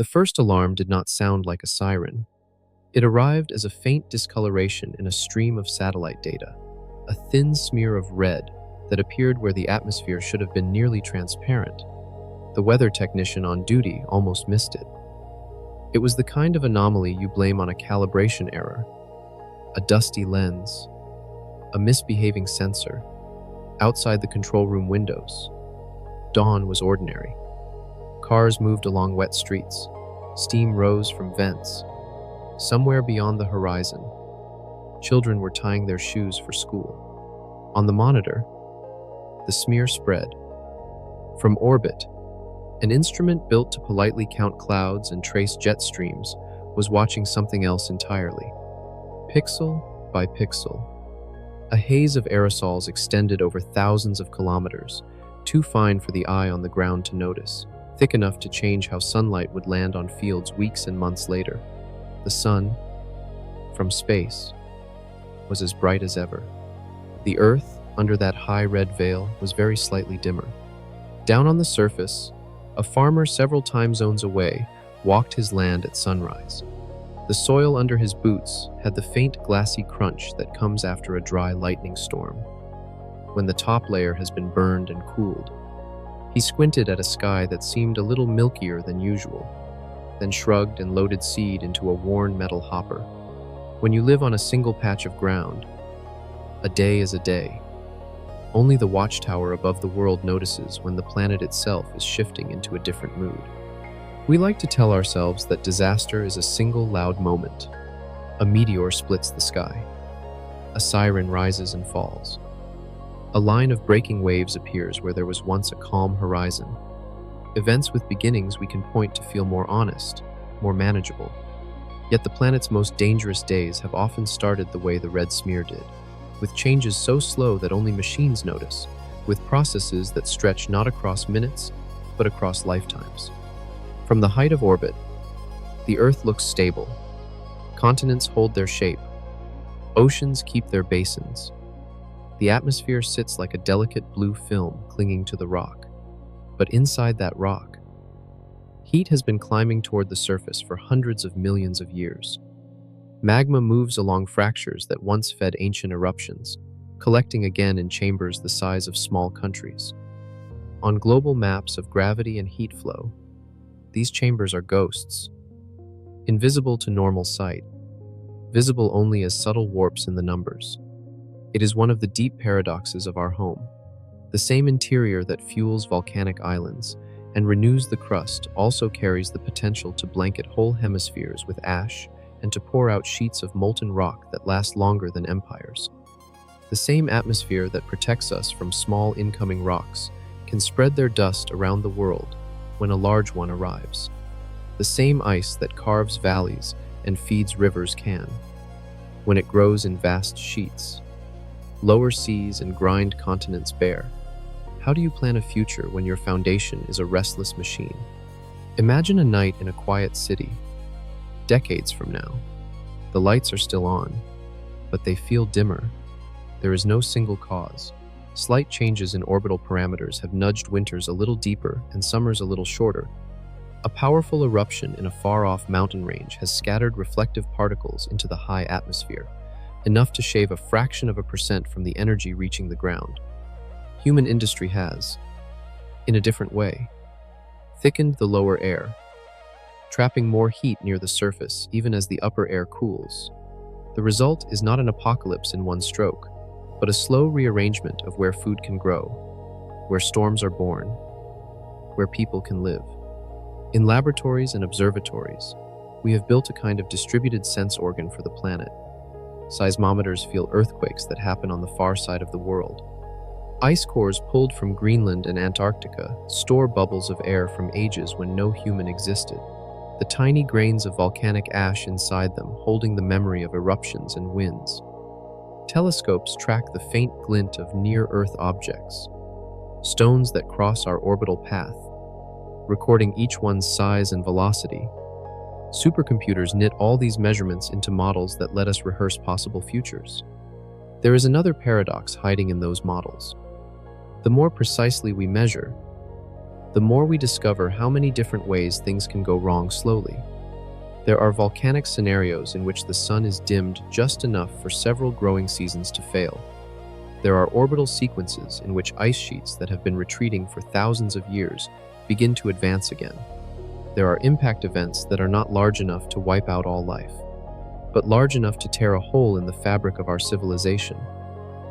The first alarm did not sound like a siren. It arrived as a faint discoloration in a stream of satellite data, a thin smear of red that appeared where the atmosphere should have been nearly transparent. The weather technician on duty almost missed it. It was the kind of anomaly you blame on a calibration error, a dusty lens, a misbehaving sensor. Outside the control room windows, dawn was ordinary. Cars moved along wet streets. Steam rose from vents. Somewhere beyond the horizon, children were tying their shoes for school. On the monitor, the smear spread. From orbit, an instrument built to politely count clouds and trace jet streams was watching something else entirely. Pixel by pixel, a haze of aerosols extended over thousands of kilometers, too fine for the eye on the ground to notice, thick enough to change how sunlight would land on fields weeks and months later. The sun, from space, was as bright as ever. The Earth, under that high red veil, was very slightly dimmer. Down on the surface, a farmer several time zones away walked his land at sunrise. The soil under his boots had the faint glassy crunch that comes after a dry lightning storm, when the top layer has been burned and cooled. He squinted at a sky that seemed a little milkier than usual, then shrugged and loaded seed into a worn metal hopper. When you live on a single patch of ground, a day is a day. Only the watchtower above the world notices when the planet itself is shifting into a different mood. We like to tell ourselves that disaster is a single loud moment. A meteor splits the sky. A siren rises and falls. A line of breaking waves appears where there was once a calm horizon. Events with beginnings we can point to feel more honest, more manageable. Yet the planet's most dangerous days have often started the way the red smear did, with changes so slow that only machines notice, with processes that stretch not across minutes, but across lifetimes. From the height of orbit, the Earth looks stable. Continents hold their shape. Oceans keep their basins. The atmosphere sits like a delicate blue film clinging to the rock. But inside that rock, heat has been climbing toward the surface for hundreds of millions of years. Magma moves along fractures that once fed ancient eruptions, collecting again in chambers the size of small countries. On global maps of gravity and heat flow, these chambers are ghosts, invisible to normal sight, visible only as subtle warps in the numbers. It is one of the deep paradoxes of our home. The same interior that fuels volcanic islands and renews the crust also carries the potential to blanket whole hemispheres with ash and to pour out sheets of molten rock that last longer than empires. The same atmosphere that protects us from small incoming rocks can spread their dust around the world when a large one arrives. The same ice that carves valleys and feeds rivers can, when it grows in vast sheets, lower seas and grind continents bare. How do you plan a future when your foundation is a restless machine? Imagine a night in a quiet city, decades from now. The lights are still on, but they feel dimmer. There is no single cause. Slight changes in orbital parameters have nudged winters a little deeper and summers a little shorter. A powerful eruption in a far-off mountain range has scattered reflective particles into the high atmosphere, enough to shave a fraction of a percent from the energy reaching the ground. Human industry has, in a different way, thickened the lower air, trapping more heat near the surface even as the upper air cools. The result is not an apocalypse in one stroke, but a slow rearrangement of where food can grow, where storms are born, where people can live. In laboratories and observatories, we have built a kind of distributed sense organ for the planet. Seismometers feel earthquakes that happen on the far side of the world. Ice cores pulled from Greenland and Antarctica store bubbles of air from ages when no human existed, the tiny grains of volcanic ash inside them holding the memory of eruptions and winds. Telescopes track the faint glint of near-Earth objects, stones that cross our orbital path, recording each one's size and velocity. Supercomputers knit all these measurements into models that let us rehearse possible futures. There is another paradox hiding in those models. The more precisely we measure, the more we discover how many different ways things can go wrong slowly. There are volcanic scenarios in which the sun is dimmed just enough for several growing seasons to fail. There are orbital sequences in which ice sheets that have been retreating for thousands of years begin to advance again. There are impact events that are not large enough to wipe out all life, but large enough to tear a hole in the fabric of our civilization.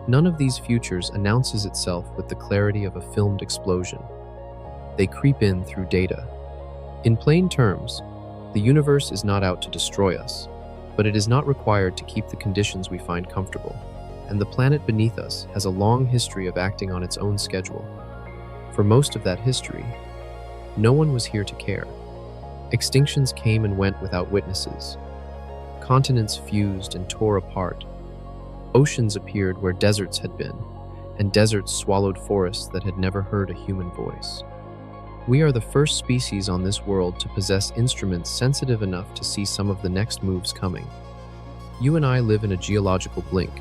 None of these futures announces itself with the clarity of a filmed explosion. They creep in through data. In plain terms, the universe is not out to destroy us, but it is not required to keep the conditions we find comfortable, and the planet beneath us has a long history of acting on its own schedule. For most of that history, no one was here to care. Extinctions came and went without witnesses. Continents fused and tore apart. Oceans appeared where deserts had been, and deserts swallowed forests that had never heard a human voice. We are the first species on this world to possess instruments sensitive enough to see some of the next moves coming. You and I live in a geological blink.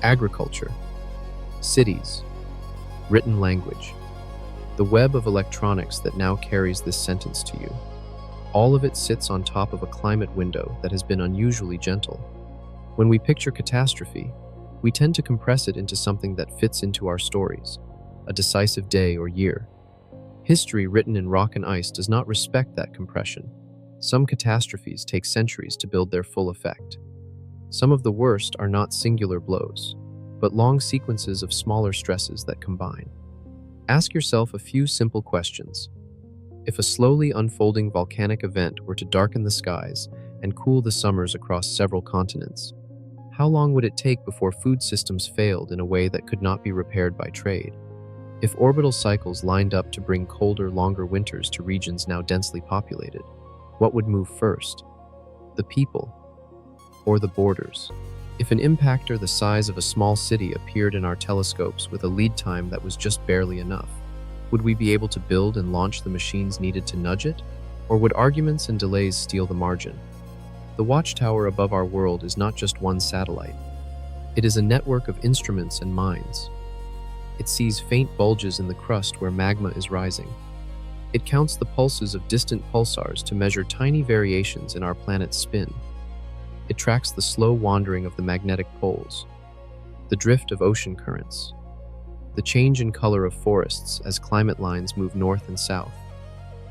Agriculture, cities, written language, the web of electronics that now carries this sentence to you. All of it sits on top of a climate window that has been unusually gentle. When we picture catastrophe, we tend to compress it into something that fits into our stories, a decisive day or year. History written in rock and ice does not respect that compression. Some catastrophes take centuries to build their full effect. Some of the worst are not singular blows, but long sequences of smaller stresses that combine. Ask yourself a few simple questions. If a slowly unfolding volcanic event were to darken the skies and cool the summers across several continents, how long would it take before food systems failed in a way that could not be repaired by trade? If orbital cycles lined up to bring colder, longer winters to regions now densely populated, what would move first? The people or the borders? If an impactor the size of a small city appeared in our telescopes with a lead time that was just barely enough, would we be able to build and launch the machines needed to nudge it? Or would arguments and delays steal the margin? The watchtower above our world is not just one satellite. It is a network of instruments and minds. It sees faint bulges in the crust where magma is rising. It counts the pulses of distant pulsars to measure tiny variations in our planet's spin. It tracks the slow wandering of the magnetic poles, the drift of ocean currents, the change in color of forests as climate lines move north and south.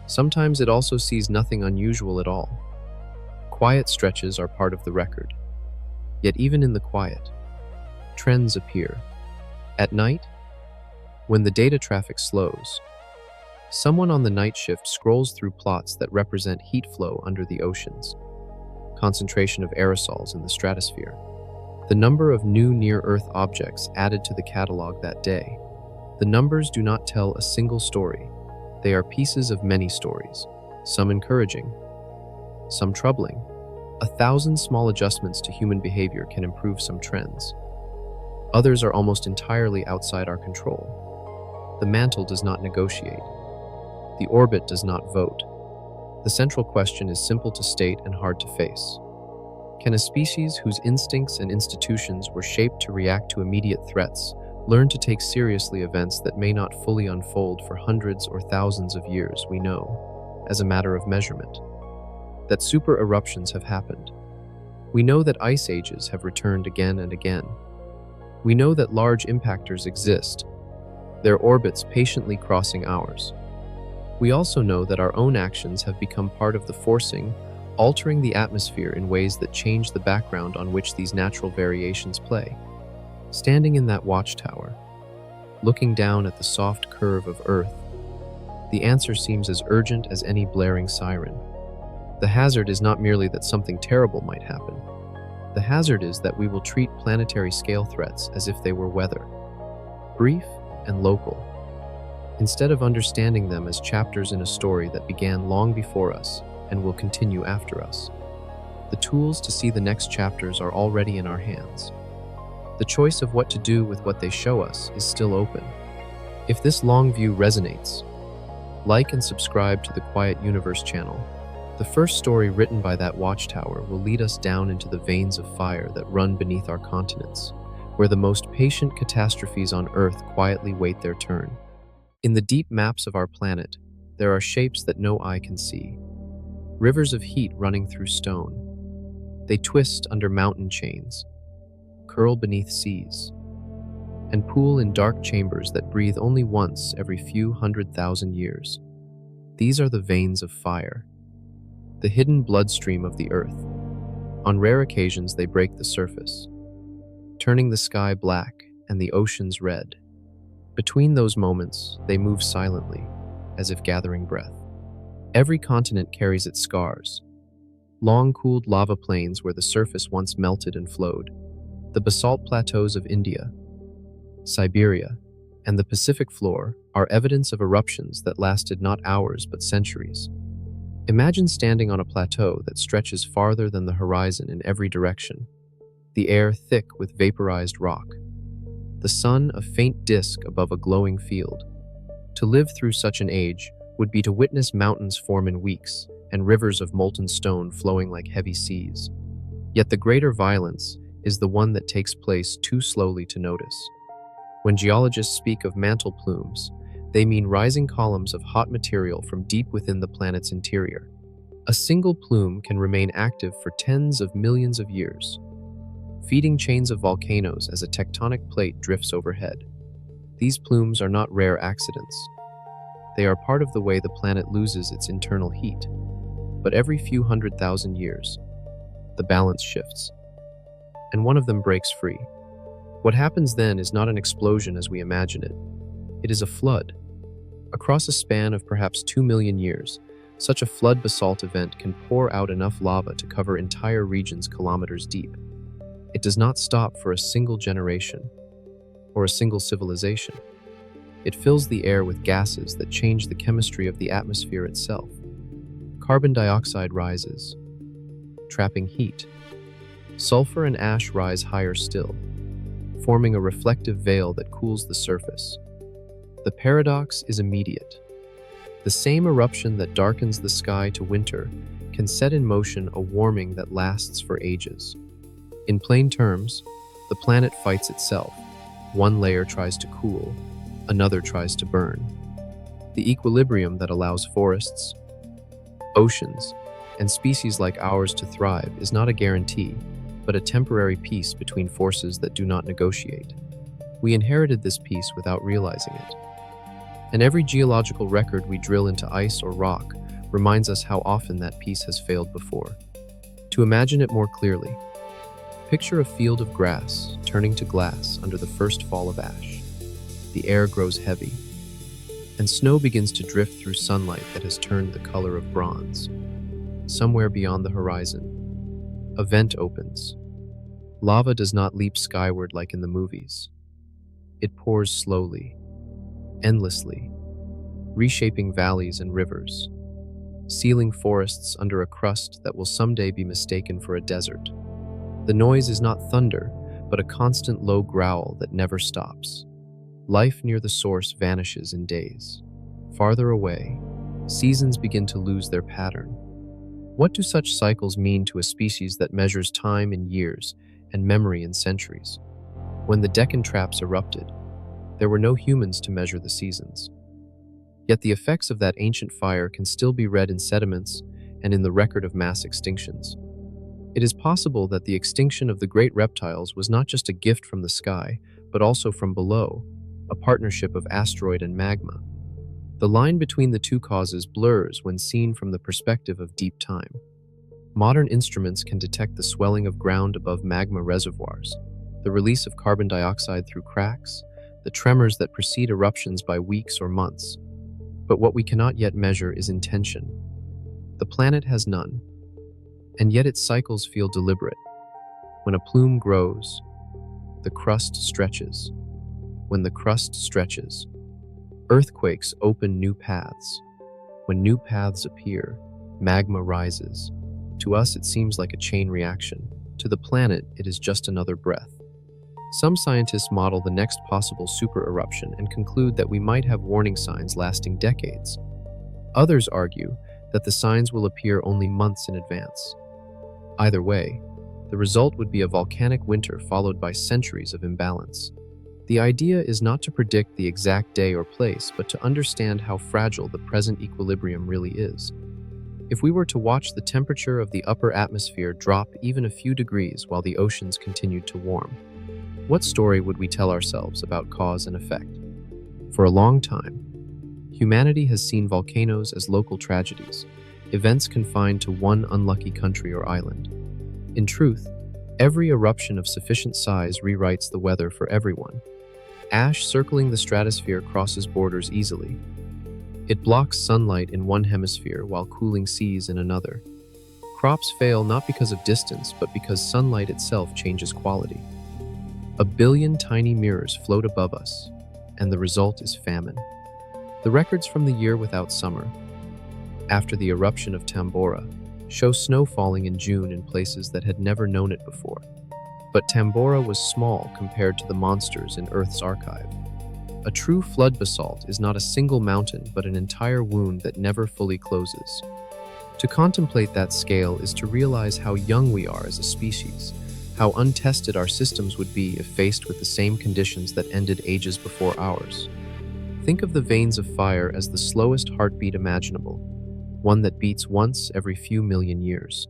Sometimes it also sees nothing unusual at all. Quiet stretches are part of the record. Yet even in the quiet, trends appear. At night, when the data traffic slows, someone on the night shift scrolls through plots that represent heat flow under the oceans, concentration of aerosols in the stratosphere, the number of new near-Earth objects added to the catalog that day. The numbers do not tell a single story. They are pieces of many stories, some encouraging, some troubling. 1,000 small adjustments to human behavior can improve some trends. Others are almost entirely outside our control. The mantle does not negotiate. The orbit does not vote. The central question is simple to state and hard to face. Can a species whose instincts and institutions were shaped to react to immediate threats learn to take seriously events that may not fully unfold for hundreds or thousands of years? We know, as a matter of measurement, that super eruptions have happened. We know that ice ages have returned again and again. We know that large impactors exist, their orbits patiently crossing ours. We also know that our own actions have become part of the forcing, altering the atmosphere in ways that change the background on which these natural variations play. Standing in that watchtower, looking down at the soft curve of Earth, the answer seems as urgent as any blaring siren. The hazard is not merely that something terrible might happen. The hazard is that we will treat planetary scale threats as if they were weather, brief and local, instead of understanding them as chapters in a story that began long before us and will continue after us. The tools to see the next chapters are already in our hands. The choice of what to do with what they show us is still open. If this long view resonates, like and subscribe to the Quiet Universe channel. The first story written by that watchtower will lead us down into the veins of fire that run beneath our continents, where the most patient catastrophes on Earth quietly wait their turn. In the deep maps of our planet, there are shapes that no eye can see. Rivers of heat running through stone. They twist under mountain chains, curl beneath seas, and pool in dark chambers that breathe only once every few 100,000 years. These are the veins of fire, the hidden bloodstream of the Earth. On rare occasions, they break the surface, turning the sky black and the oceans red. Between those moments, they move silently, as if gathering breath. Every continent carries its scars. Long-cooled lava plains where the surface once melted and flowed. The basalt plateaus of India, Siberia, and the Pacific floor are evidence of eruptions that lasted not hours but centuries. Imagine standing on a plateau that stretches farther than the horizon in every direction, the air thick with vaporized rock, the sun a faint disk above a glowing field. To live through such an age would be to witness mountains form in weeks and rivers of molten stone flowing like heavy seas. Yet the greater violence is the one that takes place too slowly to notice. When geologists speak of mantle plumes, they mean rising columns of hot material from deep within the planet's interior. A single plume can remain active for tens of millions of years, feeding chains of volcanoes as a tectonic plate drifts overhead. These plumes are not rare accidents. They are part of the way the planet loses its internal heat. But every few 100,000 years, the balance shifts, and one of them breaks free. What happens then is not an explosion as we imagine it. It is a flood. Across a span of perhaps 2 million years, such a flood basalt event can pour out enough lava to cover entire regions kilometers deep. It does not stop for a single generation or a single civilization. It fills the air with gases that change the chemistry of the atmosphere itself. Carbon dioxide rises, trapping heat. Sulfur and ash rise higher still, forming a reflective veil that cools the surface. The paradox is immediate. The same eruption that darkens the sky to winter can set in motion a warming that lasts for ages. In plain terms, the planet fights itself. One layer tries to cool, another tries to burn. The equilibrium that allows forests, oceans, and species like ours to thrive is not a guarantee, but a temporary peace between forces that do not negotiate. We inherited this peace without realizing it. And every geological record we drill into ice or rock reminds us how often that peace has failed before. To imagine it more clearly, picture a field of grass turning to glass under the first fall of ash. The air grows heavy, and snow begins to drift through sunlight that has turned the color of bronze. Somewhere beyond the horizon, a vent opens. Lava does not leap skyward like in the movies. It pours slowly, endlessly, reshaping valleys and rivers, sealing forests under a crust that will someday be mistaken for a desert. The noise is not thunder, but a constant low growl that never stops. Life near the source vanishes in days. Farther away, seasons begin to lose their pattern. What do such cycles mean to a species that measures time in years and memory in centuries? When the Deccan traps erupted, there were no humans to measure the seasons. Yet the effects of that ancient fire can still be read in sediments and in the record of mass extinctions. It is possible that the extinction of the great reptiles was not just a gift from the sky, but also from below, a partnership of asteroid and magma. The line between the two causes blurs when seen from the perspective of deep time. Modern instruments can detect the swelling of ground above magma reservoirs, the release of carbon dioxide through cracks, the tremors that precede eruptions by weeks or months. But what we cannot yet measure is intention. The planet has none, and yet its cycles feel deliberate. When a plume grows, the crust stretches. When the crust stretches, earthquakes open new paths. When new paths appear, magma rises. To us, it seems like a chain reaction. To the planet, it is just another breath. Some scientists model the next possible supereruption and conclude that we might have warning signs lasting decades. Others argue that the signs will appear only months in advance. Either way, the result would be a volcanic winter followed by centuries of imbalance. The idea is not to predict the exact day or place, but to understand how fragile the present equilibrium really is. If we were to watch the temperature of the upper atmosphere drop even a few degrees while the oceans continued to warm, what story would we tell ourselves about cause and effect? For a long time, humanity has seen volcanoes as local tragedies, events confined to one unlucky country or island. In truth, every eruption of sufficient size rewrites the weather for everyone. Ash circling the stratosphere crosses borders easily. It blocks sunlight in one hemisphere while cooling seas in another. Crops fail not because of distance, but because sunlight itself changes quality. A billion tiny mirrors float above us, and the result is famine. The records from the year without summer, after the eruption of Tambora, show snow falling in June in places that had never known it before. But Tambora was small compared to the monsters in Earth's archive. A true flood basalt is not a single mountain, but an entire wound that never fully closes. To contemplate that scale is to realize how young we are as a species, how untested our systems would be if faced with the same conditions that ended ages before ours. Think of the veins of fire as the slowest heartbeat imaginable, one that beats once every few million years.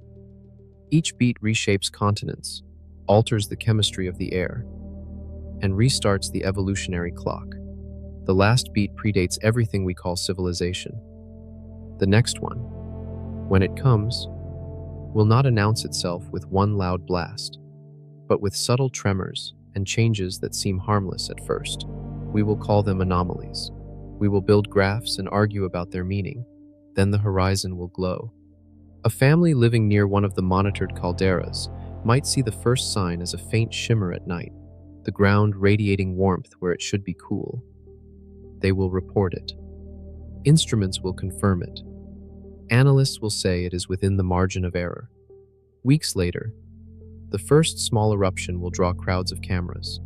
Each beat reshapes continents, alters the chemistry of the air, and restarts the evolutionary clock. The last beat predates everything we call civilization. The next one, when it comes, will not announce itself with one loud blast, but with subtle tremors and changes that seem harmless at first. We will call them anomalies. We will build graphs and argue about their meaning. Then the horizon will glow. A family living near one of the monitored calderas might see the first sign as a faint shimmer at night, the ground radiating warmth where it should be cool. They will report it. Instruments will confirm it. Analysts will say it is within the margin of error. Weeks later, the first small eruption will draw crowds of cameras.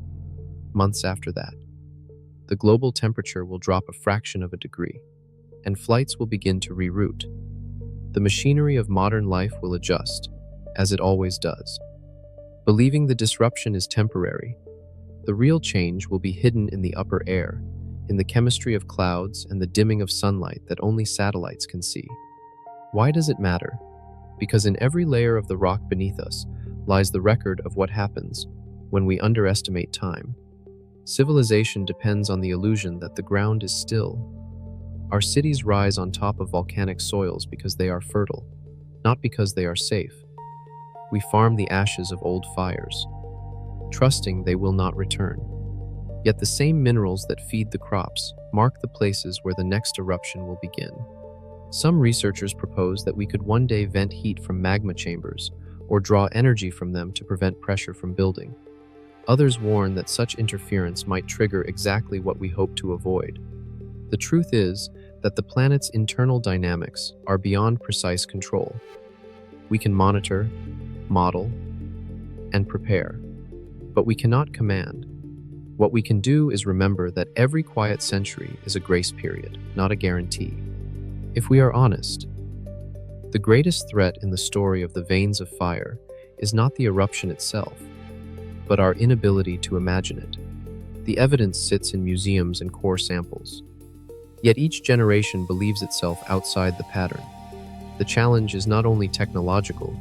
Months after that, the global temperature will drop a fraction of a degree, and flights will begin to reroute. The machinery of modern life will adjust, as it always does. Believing the disruption is temporary, the real change will be hidden in the upper air, in the chemistry of clouds and the dimming of sunlight that only satellites can see. Why does it matter? Because in every layer of the rock beneath us lies the record of what happens when we underestimate time. Civilization depends on the illusion that the ground is still. Our cities rise on top of volcanic soils because they are fertile, not because they are safe. We farm the ashes of old fires, trusting they will not return. Yet the same minerals that feed the crops mark the places where the next eruption will begin. Some researchers propose that we could one day vent heat from magma chambers or draw energy from them to prevent pressure from building. Others warn that such interference might trigger exactly what we hope to avoid. The truth is that the planet's internal dynamics are beyond precise control. We can monitor, model, and prepare, but we cannot command. What we can do is remember that every quiet century is a grace period, not a guarantee. If we are honest, the greatest threat in the story of the veins of fire is not the eruption itself, but our inability to imagine it. The evidence sits in museums and core samples. Yet each generation believes itself outside the pattern. The challenge is not only technological,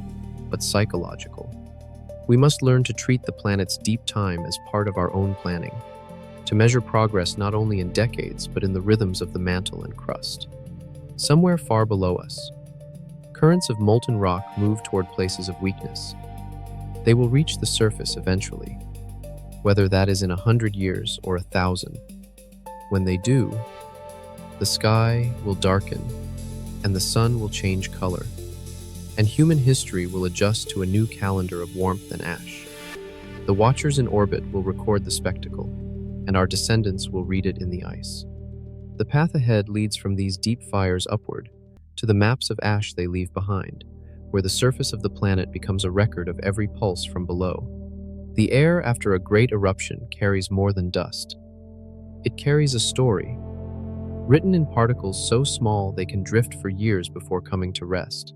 but psychological. We must learn to treat the planet's deep time as part of our own planning, to measure progress not only in decades, but in the rhythms of the mantle and crust. Somewhere far below us, currents of molten rock move toward places of weakness. They will reach the surface eventually, whether that is in 100 years or 1,000. When they do, the sky will darken and the sun will change color, and human history will adjust to a new calendar of warmth and ash. The watchers in orbit will record the spectacle, and our descendants will read it in the ice. The path ahead leads from these deep fires upward to the maps of ash they leave behind, where the surface of the planet becomes a record of every pulse from below. The air after a great eruption carries more than dust. It carries a story, written in particles so small they can drift for years before coming to rest.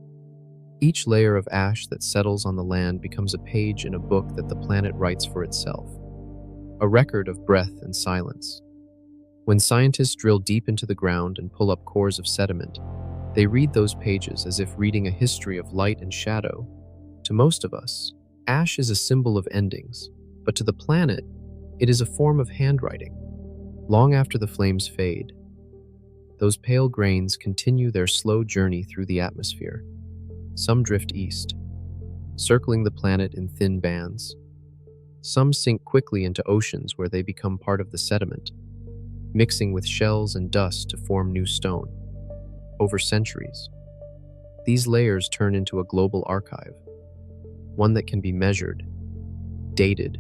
Each layer of ash that settles on the land becomes a page in a book that the planet writes for itself. a record of breath and silence. When scientists drill deep into the ground and pull up cores of sediment, they read those pages as if reading a history of light and shadow. To most of us, ash is a symbol of endings, but to the planet, it is a form of handwriting. Long after the flames fade, those pale grains continue their slow journey through the atmosphere. Some drift east, circling the planet in thin bands. Some sink quickly into oceans where they become part of the sediment, mixing with shells and dust to form new stone. Over centuries, these layers turn into a global archive, one that can be measured, dated,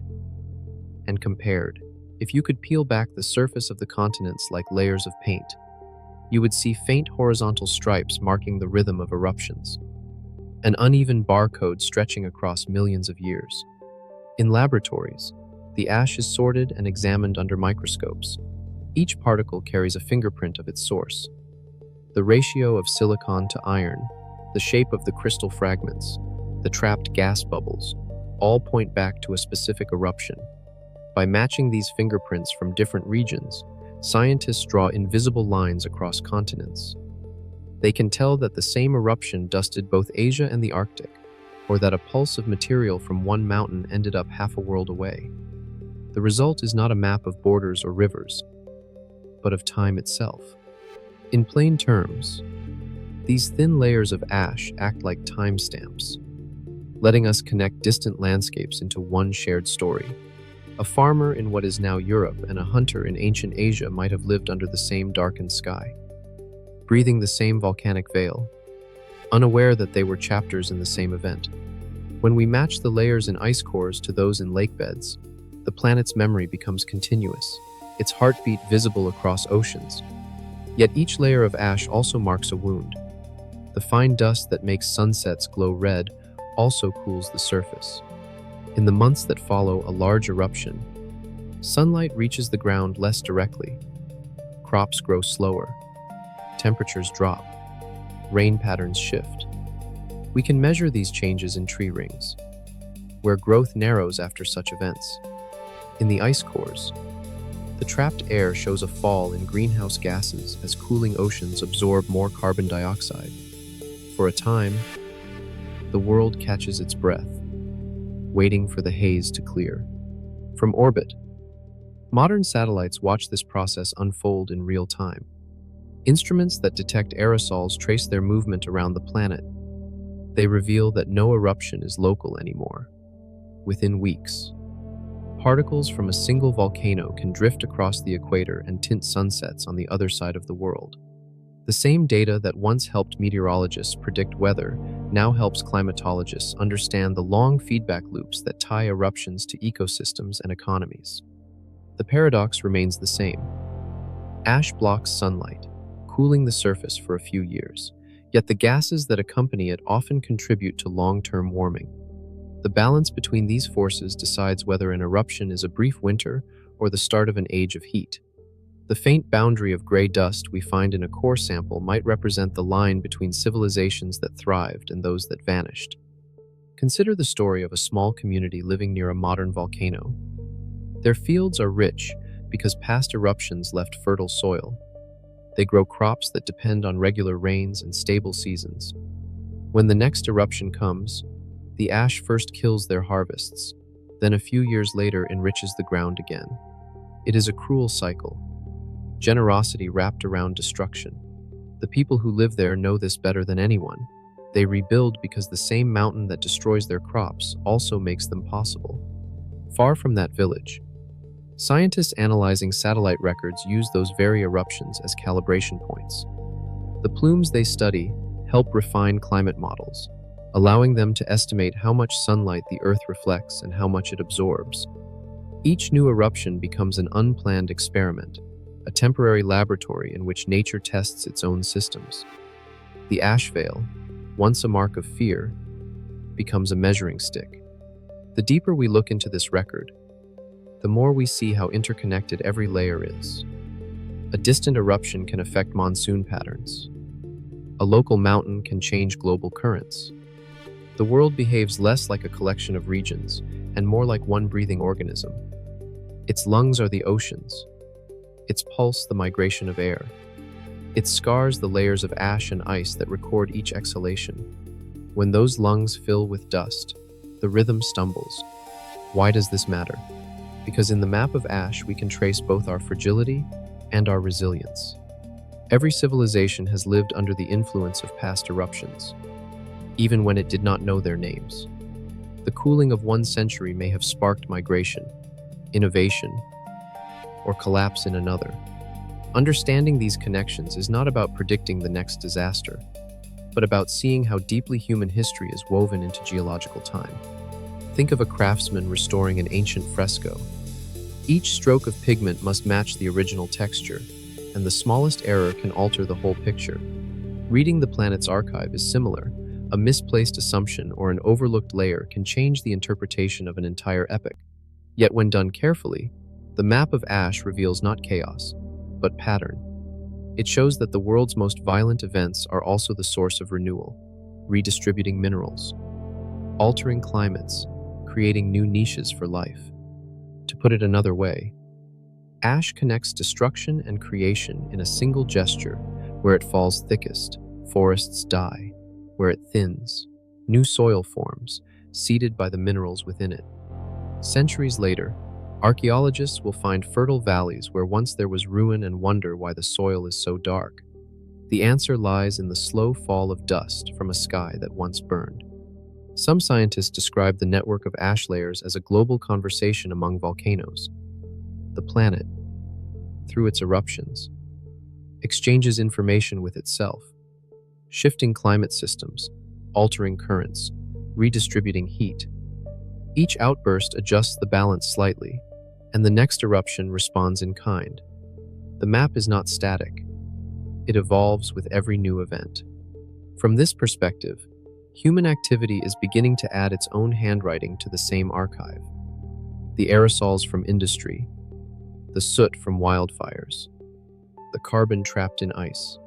and compared. If you could peel back the surface of the continents like layers of paint, you would see faint horizontal stripes marking the rhythm of eruptions, an uneven barcode stretching across millions of years. In laboratories, the ash is sorted and examined under microscopes. Each particle carries a fingerprint of its source. The ratio of silicon to iron, the shape of the crystal fragments, the trapped gas bubbles, all point back to a specific eruption. By matching these fingerprints from different regions, scientists draw invisible lines across continents. They can tell that the same eruption dusted both Asia and the Arctic, or that a pulse of material from one mountain ended up half a world away. The result is not a map of borders or rivers, but of time itself. In plain terms, these thin layers of ash act like timestamps, letting us connect distant landscapes into one shared story. A farmer in what is now Europe and a hunter in ancient Asia might have lived under the same darkened sky, breathing the same volcanic veil, unaware that they were chapters in the same event. When we match the layers in ice cores to those in lake beds, the planet's memory becomes continuous, its heartbeat visible across oceans. Yet each layer of ash also marks a wound. The fine dust that makes sunsets glow red also cools the surface. In the months that follow a large eruption, sunlight reaches the ground less directly. Crops grow slower. Temperatures drop. Rain patterns shift. We can measure these changes in tree rings, where growth narrows after such events. In the ice cores, the trapped air shows a fall in greenhouse gases as cooling oceans absorb more carbon dioxide. For a time, the world catches its breath, waiting for the haze to clear. From orbit, modern satellites watch this process unfold in real time. Instruments that detect aerosols trace their movement around the planet. They reveal that no eruption is local anymore. Within weeks, particles from a single volcano can drift across the equator and tint sunsets on the other side of the world. The same data that once helped meteorologists predict weather now helps climatologists understand the long feedback loops that tie eruptions to ecosystems and economies. The paradox remains the same. Ash blocks sunlight, cooling the surface for a few years, yet the gases that accompany it often contribute to long-term warming. The balance between these forces decides whether an eruption is a brief winter or the start of an age of heat. The faint boundary of gray dust we find in a core sample might represent the line between civilizations that thrived and those that vanished. Consider the story of a small community living near a modern volcano. Their fields are rich because past eruptions left fertile soil. They grow crops that depend on regular rains and stable seasons. When the next eruption comes, the ash first kills their harvests, then a few years later enriches the ground again. It is a cruel cycle. Generosity wrapped around destruction. The people who live there know this better than anyone. They rebuild because the same mountain that destroys their crops also makes them possible. Far from that village, scientists analyzing satellite records use those very eruptions as calibration points. The plumes they study help refine climate models, allowing them to estimate how much sunlight the Earth reflects and how much it absorbs. Each new eruption becomes an unplanned experiment, a temporary laboratory in which nature tests its own systems. The ash veil, once a mark of fear, becomes a measuring stick. The deeper we look into this record, the more we see how interconnected every layer is. A distant eruption can affect monsoon patterns. A local mountain can change global currents. The world behaves less like a collection of regions and more like one breathing organism. Its lungs are the oceans, its pulse the migration of air, its scars the layers of ash and ice that record each exhalation. When those lungs fill with dust, the rhythm stumbles. Why does this matter? Because in the map of ash we can trace both our fragility and our resilience. Every civilization has lived under the influence of past eruptions, even when it did not know their names. The cooling of one century may have sparked migration, innovation, or collapse in another. Understanding these connections is not about predicting the next disaster, but about seeing how deeply human history is woven into geological time. Think of a craftsman restoring an ancient fresco. Each stroke of pigment must match the original texture, and the smallest error can alter the whole picture. Reading the planet's archive is similar. A misplaced assumption or an overlooked layer can change the interpretation of an entire epoch. Yet when done carefully, the map of ash reveals not chaos, but pattern. It shows that the world's most violent events are also the source of renewal, redistributing minerals, altering climates, creating new niches for life. To put it another way, ash connects destruction and creation in a single gesture. Where it falls thickest, forests die. Where it thins, new soil forms, seeded by the minerals within it. Centuries later, archaeologists will find fertile valleys where once there was ruin and wonder why the soil is so dark. The answer lies in the slow fall of dust from a sky that once burned. Some scientists describe the network of ash layers as a global conversation among volcanoes. The planet, through its eruptions, exchanges information with itself, shifting climate systems, altering currents, redistributing heat. Each outburst adjusts the balance slightly, and the next eruption responds in kind. The map is not static. It evolves with every new event. From this perspective, human activity is beginning to add its own handwriting to the same archive. The aerosols from industry, the soot from wildfires, the carbon trapped in ice,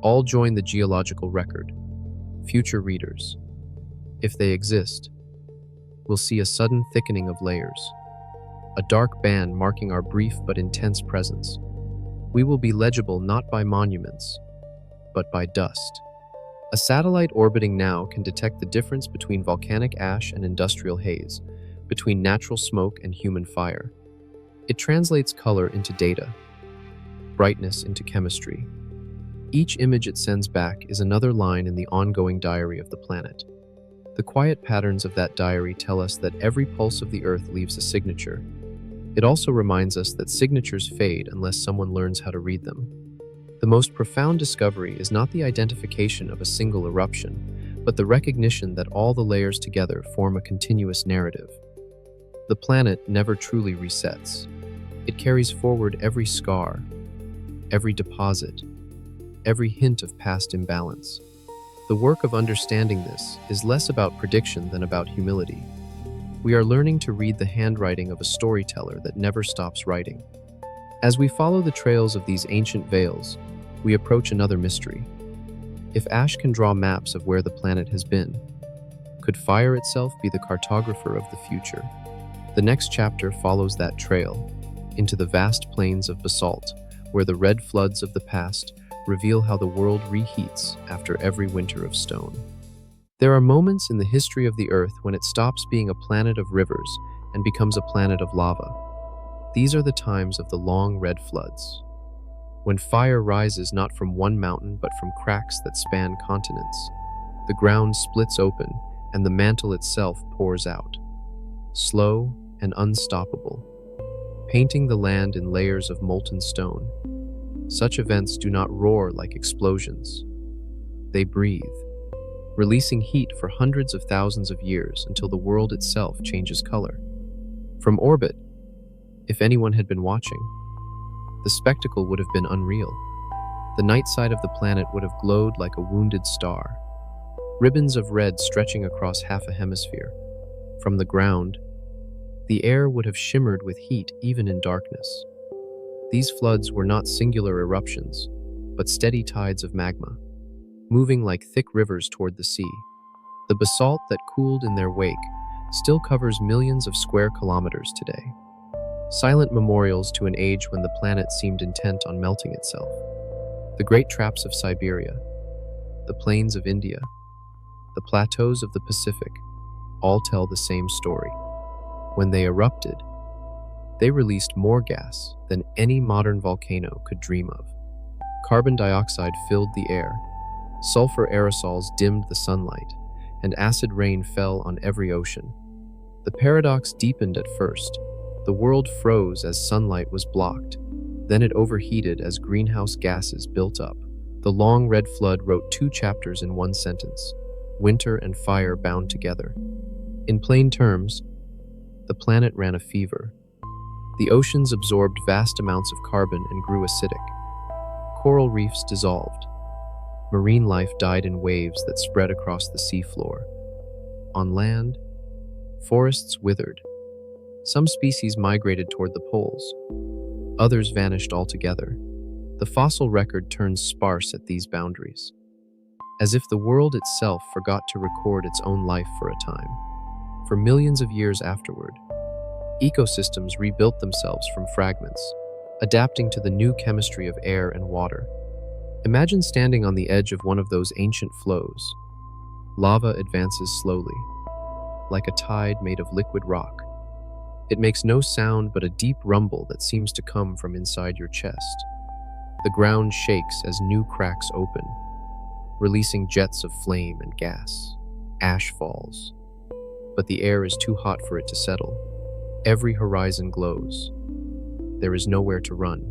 all join the geological record. Future readers, if they exist, will see a sudden thickening of layers, a dark band marking our brief but intense presence. We will be legible not by monuments, but by dust. A satellite orbiting now can detect the difference between volcanic ash and industrial haze, between natural smoke and human fire. It translates color into data, brightness into chemistry. Each image it sends back is another line in the ongoing diary of the planet. The quiet patterns of that diary tell us that every pulse of the Earth leaves a signature. It also reminds us that signatures fade unless someone learns how to read them. The most profound discovery is not the identification of a single eruption, but the recognition that all the layers together form a continuous narrative. The planet never truly resets. It carries forward every scar, every deposit, every hint of past imbalance. The work of understanding this is less about prediction than about humility. We are learning to read the handwriting of a storyteller that never stops writing. As we follow the trails of these ancient veils, we approach another mystery. If ash can draw maps of where the planet has been, could fire itself be the cartographer of the future? The next chapter follows that trail into the vast plains of basalt, where the red floods of the past reveal how the world reheats after every winter of stone. There are moments in the history of the Earth when it stops being a planet of rivers and becomes a planet of lava. These are the times of the long red floods, when fire rises not from one mountain but from cracks that span continents. The ground splits open and the mantle itself pours out, slow and unstoppable, painting the land in layers of molten stone. Such events do not roar like explosions. They breathe, releasing heat for hundreds of thousands of years until the world itself changes color. From orbit, if anyone had been watching, the spectacle would have been unreal. The night side of the planet would have glowed like a wounded star, ribbons of red stretching across half a hemisphere. From the ground, the air would have shimmered with heat even in darkness. These floods were not singular eruptions, but steady tides of magma, moving like thick rivers toward the sea. The basalt that cooled in their wake still covers millions of square kilometers today. silent memorials to an age when the planet seemed intent on melting itself. The great traps of Siberia, the plains of India, the plateaus of the Pacific all tell the same story. When they erupted, they released more gas than any modern volcano could dream of. Carbon dioxide filled the air, sulfur aerosols dimmed the sunlight, and acid rain fell on every ocean. The paradox deepened at first. The world froze as sunlight was blocked. Then it overheated as greenhouse gases built up. The long red flood wrote 2 chapters in one sentence: winter and fire bound together. In plain terms, the planet ran a fever. The oceans absorbed vast amounts of carbon and grew acidic. Coral reefs dissolved. Marine life died in waves that spread across the seafloor. On land, forests withered. Some species migrated toward the poles. Others vanished altogether. The fossil record turns sparse at these boundaries, as if the world itself forgot to record its own life for a time. For millions of years afterward, ecosystems rebuilt themselves from fragments, adapting to the new chemistry of air and water. Imagine standing on the edge of one of those ancient flows. Lava advances slowly, like a tide made of liquid rock. It makes no sound but a deep rumble that seems to come from inside your chest. The ground shakes as new cracks open, releasing jets of flame and gas. Ash falls, but the air is too hot for it to settle. Every horizon glows. There is nowhere to run,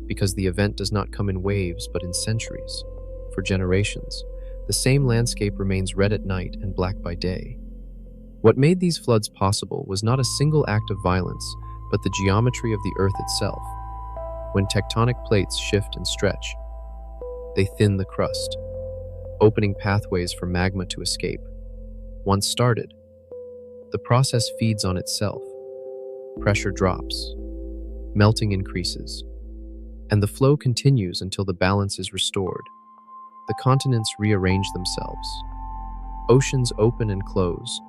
because the event does not come in waves but in centuries. For generations, the same landscape remains red at night and black by day. What made these floods possible was not a single act of violence, but the geometry of the Earth itself. When tectonic plates shift and stretch, they thin the crust, opening pathways for magma to escape. Once started, the process feeds on itself. Pressure drops, melting increases, and the flow continues until the balance is restored. The continents rearrange themselves. Oceans open and close.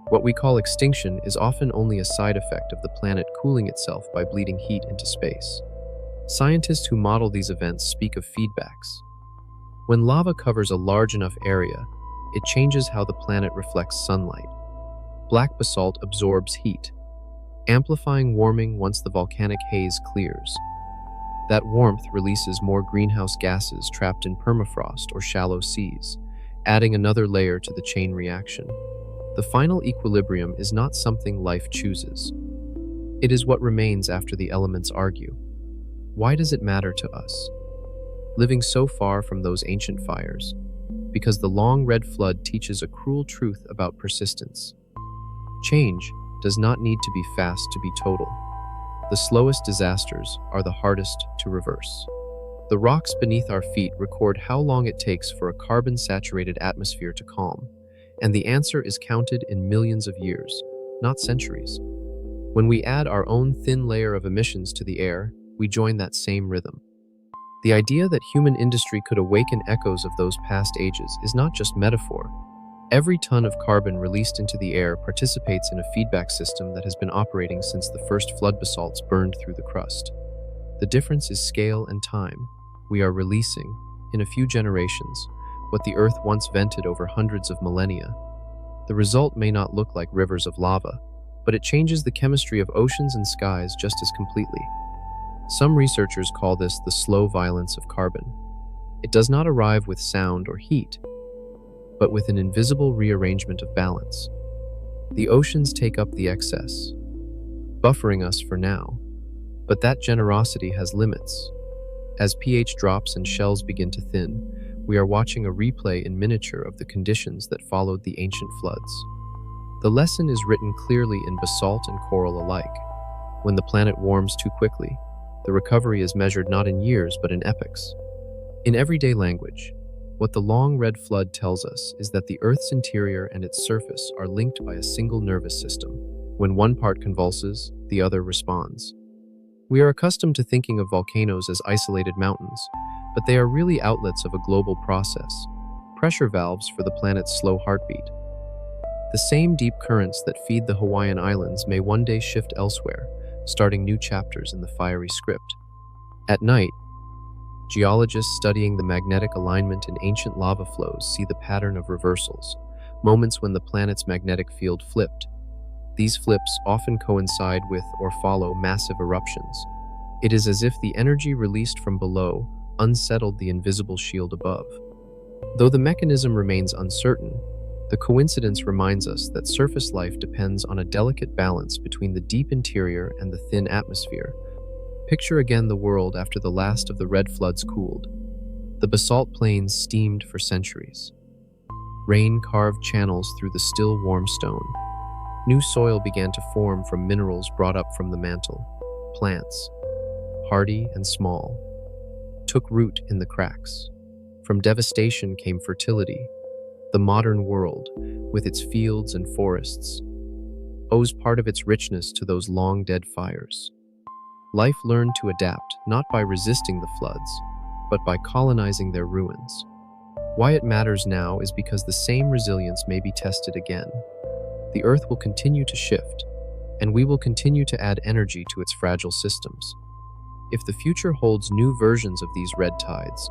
What we call extinction is often only a side effect of the planet cooling itself by bleeding heat into space. Scientists who model these events speak of feedbacks. When lava covers a large enough area, it changes how the planet reflects sunlight. Black basalt absorbs heat, amplifying warming once the volcanic haze clears. That warmth releases more greenhouse gases trapped in permafrost or shallow seas, adding another layer to the chain reaction. The final equilibrium is not something life chooses. It is what remains after the elements argue. Why does it matter to us, living so far from those ancient fires? Because the long red flood teaches a cruel truth about persistence. Change does not need to be fast to be total. The slowest disasters are the hardest to reverse. The rocks beneath our feet record how long it takes for a carbon-saturated atmosphere to calm, and the answer is counted in millions of years, not centuries. When we add our own thin layer of emissions to the air, we join that same rhythm. The idea that human industry could awaken echoes of those past ages is not just metaphor. Every ton of carbon released into the air participates in a feedback system that has been operating since the first flood basalts burned through the crust. The difference is scale and time. We are releasing, in a few generations, what the Earth once vented over hundreds of millennia. The result may not look like rivers of lava, but it changes the chemistry of oceans and skies just as completely. Some researchers call this the slow violence of carbon. It does not arrive with sound or heat, but with an invisible rearrangement of balance. The oceans take up the excess, buffering us for now, but that generosity has limits. As pH drops and shells begin to thin, we are watching a replay in miniature of the conditions that followed the ancient floods. The lesson is written clearly in basalt and coral alike. When the planet warms too quickly, the recovery is measured not in years but in epochs. In everyday language, what the long red flood tells us is that the Earth's interior and its surface are linked by a single nervous system. When one part convulses, the other responds. We are accustomed to thinking of volcanoes as isolated mountains, but they are really outlets of a global process, pressure valves for the planet's slow heartbeat. The same deep currents that feed the Hawaiian Islands may one day shift elsewhere, starting new chapters in the fiery script. At night, geologists studying the magnetic alignment in ancient lava flows see the pattern of reversals, moments when the planet's magnetic field flipped. These flips often coincide with or follow massive eruptions. It is as if the energy released from below unsettled the invisible shield above. Though the mechanism remains uncertain, the coincidence reminds us that surface life depends on a delicate balance between the deep interior and the thin atmosphere. Picture again the world after the last of the red floods cooled. The basalt plains steamed for centuries. Rain carved channels through the still warm stone. New soil began to form from minerals brought up from the mantle. Plants, hardy and small, took root in the cracks. From devastation came fertility. The modern world, with its fields and forests, owes part of its richness to those long-dead fires. Life learned to adapt not by resisting the floods, but by colonizing their ruins. Why it matters now is because the same resilience may be tested again. The Earth will continue to shift, and we will continue to add energy to its fragile systems. If the future holds new versions of these red tides,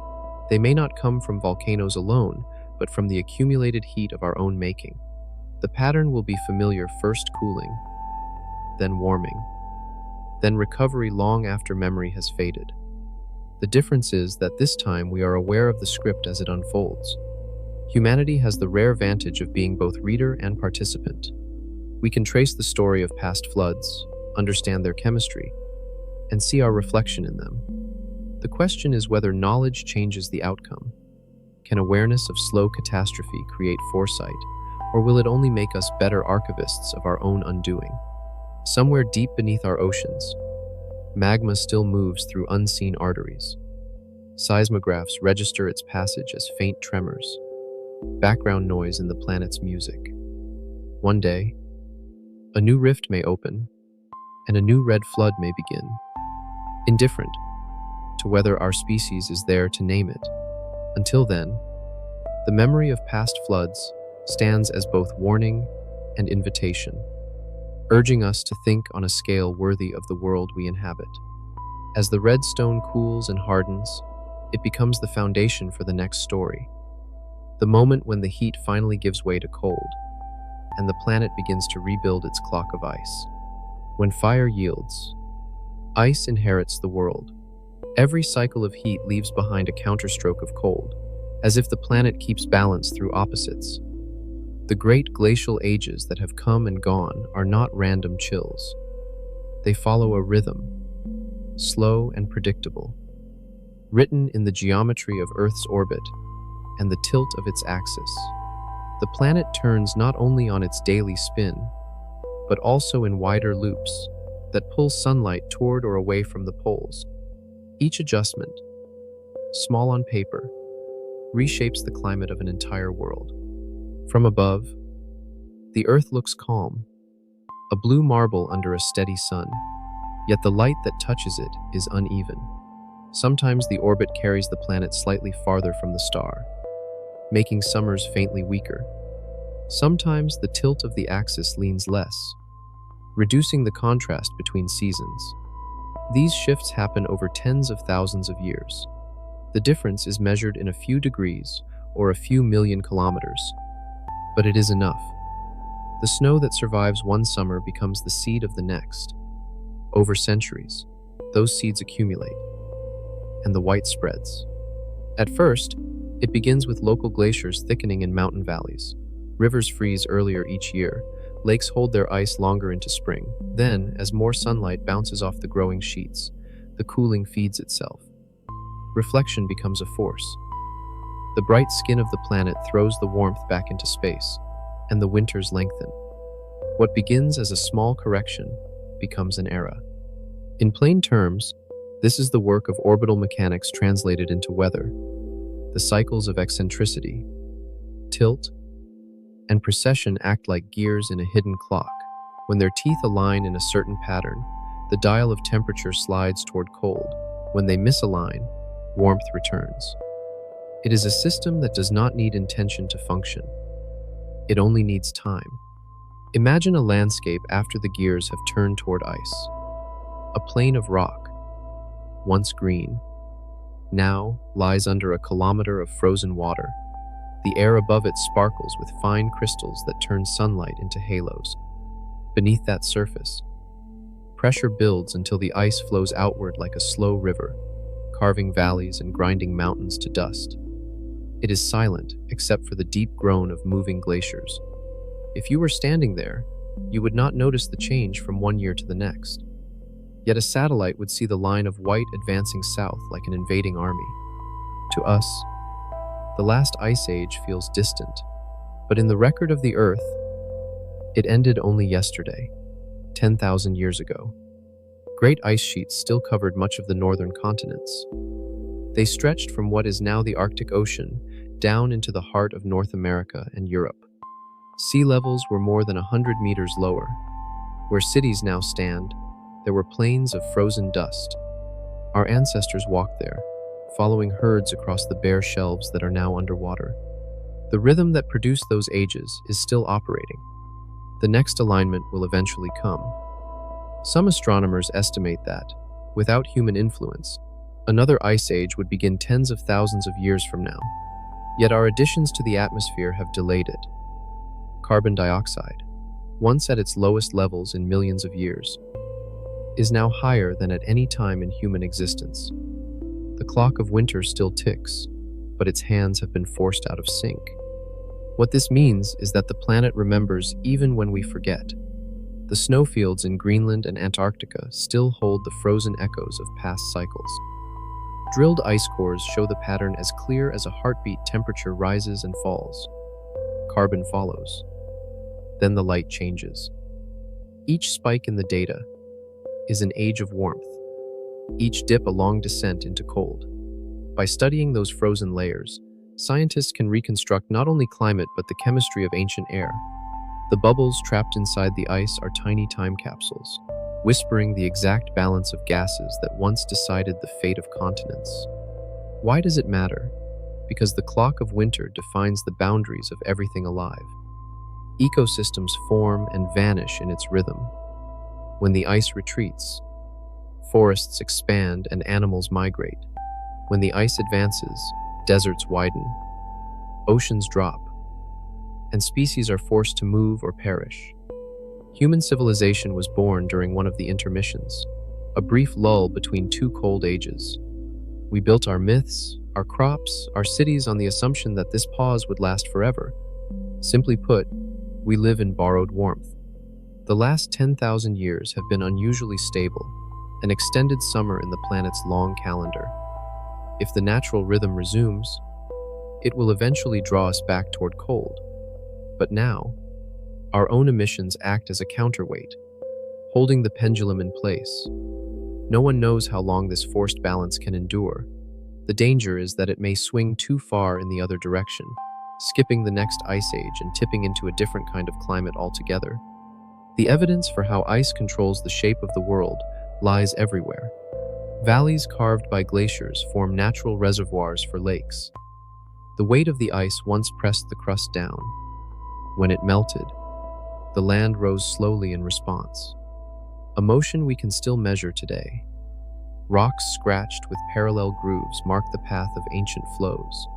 they may not come from volcanoes alone, but from the accumulated heat of our own making. The pattern will be familiar: first cooling, then warming, then recovery long after memory has faded. The difference is that this time we are aware of the script as it unfolds. Humanity has the rare vantage of being both reader and participant. We can trace the story of past floods, understand their chemistry, and see our reflection in them. The question is whether knowledge changes the outcome. Can awareness of slow catastrophe create foresight, or will it only make us better archivists of our own undoing? Somewhere deep beneath our oceans, magma still moves through unseen arteries. Seismographs register its passage as faint tremors, background noise in the planet's music. One day, a new rift may open, and a new red flood may begin, indifferent to whether our species is there to name it. Until then, the memory of past floods stands as both warning and invitation, urging us to think on a scale worthy of the world we inhabit. As the red stone cools and hardens, it becomes the foundation for the next story, the moment when the heat finally gives way to cold, and the planet begins to rebuild its clock of ice. When fire yields, ice inherits the world. Every cycle of heat leaves behind a counterstroke of cold, as if the planet keeps balance through opposites. The great glacial ages that have come and gone are not random chills. They follow a rhythm, slow and predictable, written in the geometry of Earth's orbit and the tilt of its axis. The planet turns not only on its daily spin, but also in wider loops that pull sunlight toward or away from the poles. Each adjustment, small on paper, reshapes the climate of an entire world. From above, the Earth looks calm, a blue marble under a steady sun, yet the light that touches it is uneven. Sometimes the orbit carries the planet slightly farther from the star, making summers faintly weaker. Sometimes the tilt of the axis leans less, reducing the contrast between seasons. These shifts happen over tens of thousands of years. The difference is measured in a few degrees or a few million kilometers, but it is enough. The snow that survives one summer becomes the seed of the next. Over centuries, those seeds accumulate, and the white spreads. At first, it begins with local glaciers thickening in mountain valleys. Rivers freeze earlier each year. Lakes hold their ice longer into spring. Then, as more sunlight bounces off the growing sheets, the cooling feeds itself. Reflection becomes a force. The bright skin of the planet throws the warmth back into space, and the winters lengthen. What begins as a small correction becomes an era. In plain terms, this is the work of orbital mechanics translated into weather. The cycles of eccentricity, tilt, and precession act like gears in a hidden clock. When their teeth align in a certain pattern, the dial of temperature slides toward cold. When they misalign, warmth returns. It is a system that does not need intention to function. It only needs time. Imagine a landscape after the gears have turned toward ice. A plain of rock, once green, now lies under a kilometer of frozen water. The air above it sparkles with fine crystals that turn sunlight into halos. Beneath that surface, pressure builds until the ice flows outward like a slow river, carving valleys and grinding mountains to dust. It is silent except for the deep groan of moving glaciers. If you were standing there, you would not notice the change from one year to the next. Yet a satellite would see the line of white advancing south like an invading army. To us, the last ice age feels distant, but in the record of the Earth, it ended only yesterday, 10,000 years ago. Great ice sheets still covered much of the northern continents. They stretched from what is now the Arctic Ocean down into the heart of North America and Europe. Sea levels were more than 100 meters lower. Where cities now stand, there were plains of frozen dust. Our ancestors walked there, following herds across the bare shelves that are now underwater. The rhythm that produced those ages is still operating. The next alignment will eventually come. Some astronomers estimate that, without human influence, another ice age would begin tens of thousands of years from now. Yet our additions to the atmosphere have delayed it. Carbon dioxide, once at its lowest levels in millions of years, is now higher than at any time in human existence. The clock of winter still ticks, but its hands have been forced out of sync. What this means is that the planet remembers even when we forget. The snowfields in Greenland and Antarctica still hold the frozen echoes of past cycles. Drilled ice cores show the pattern as clear as a heartbeat. Temperature rises and falls. Carbon follows. Then the light changes. Each spike in the data is an age of warmth. Each dip a long descent into cold. By studying those frozen layers, scientists can reconstruct not only climate but the chemistry of ancient air. The bubbles trapped inside the ice are tiny time capsules, whispering the exact balance of gases that once decided the fate of continents. Why does it matter? Because the clock of winter defines the boundaries of everything alive. Ecosystems form and vanish in its rhythm. When the ice retreats, forests expand and animals migrate. When the ice advances, deserts widen, oceans drop, and species are forced to move or perish. Human civilization was born during one of the intermissions, a brief lull between two cold ages. We built our myths, our crops, our cities on the assumption that this pause would last forever. Simply put, we live in borrowed warmth. The last 10,000 years have been unusually stable, an extended summer in the planet's long calendar. If the natural rhythm resumes, it will eventually draw us back toward cold. But now, our own emissions act as a counterweight, holding the pendulum in place. No one knows how long this forced balance can endure. The danger is that it may swing too far in the other direction, skipping the next ice age and tipping into a different kind of climate altogether. The evidence for how ice controls the shape of the world lies everywhere. Valleys carved by glaciers form natural reservoirs for lakes. The weight of the ice once pressed the crust down. When it melted, the land rose slowly in response, a motion we can still measure today. Rocks scratched with parallel grooves mark the path of ancient flows.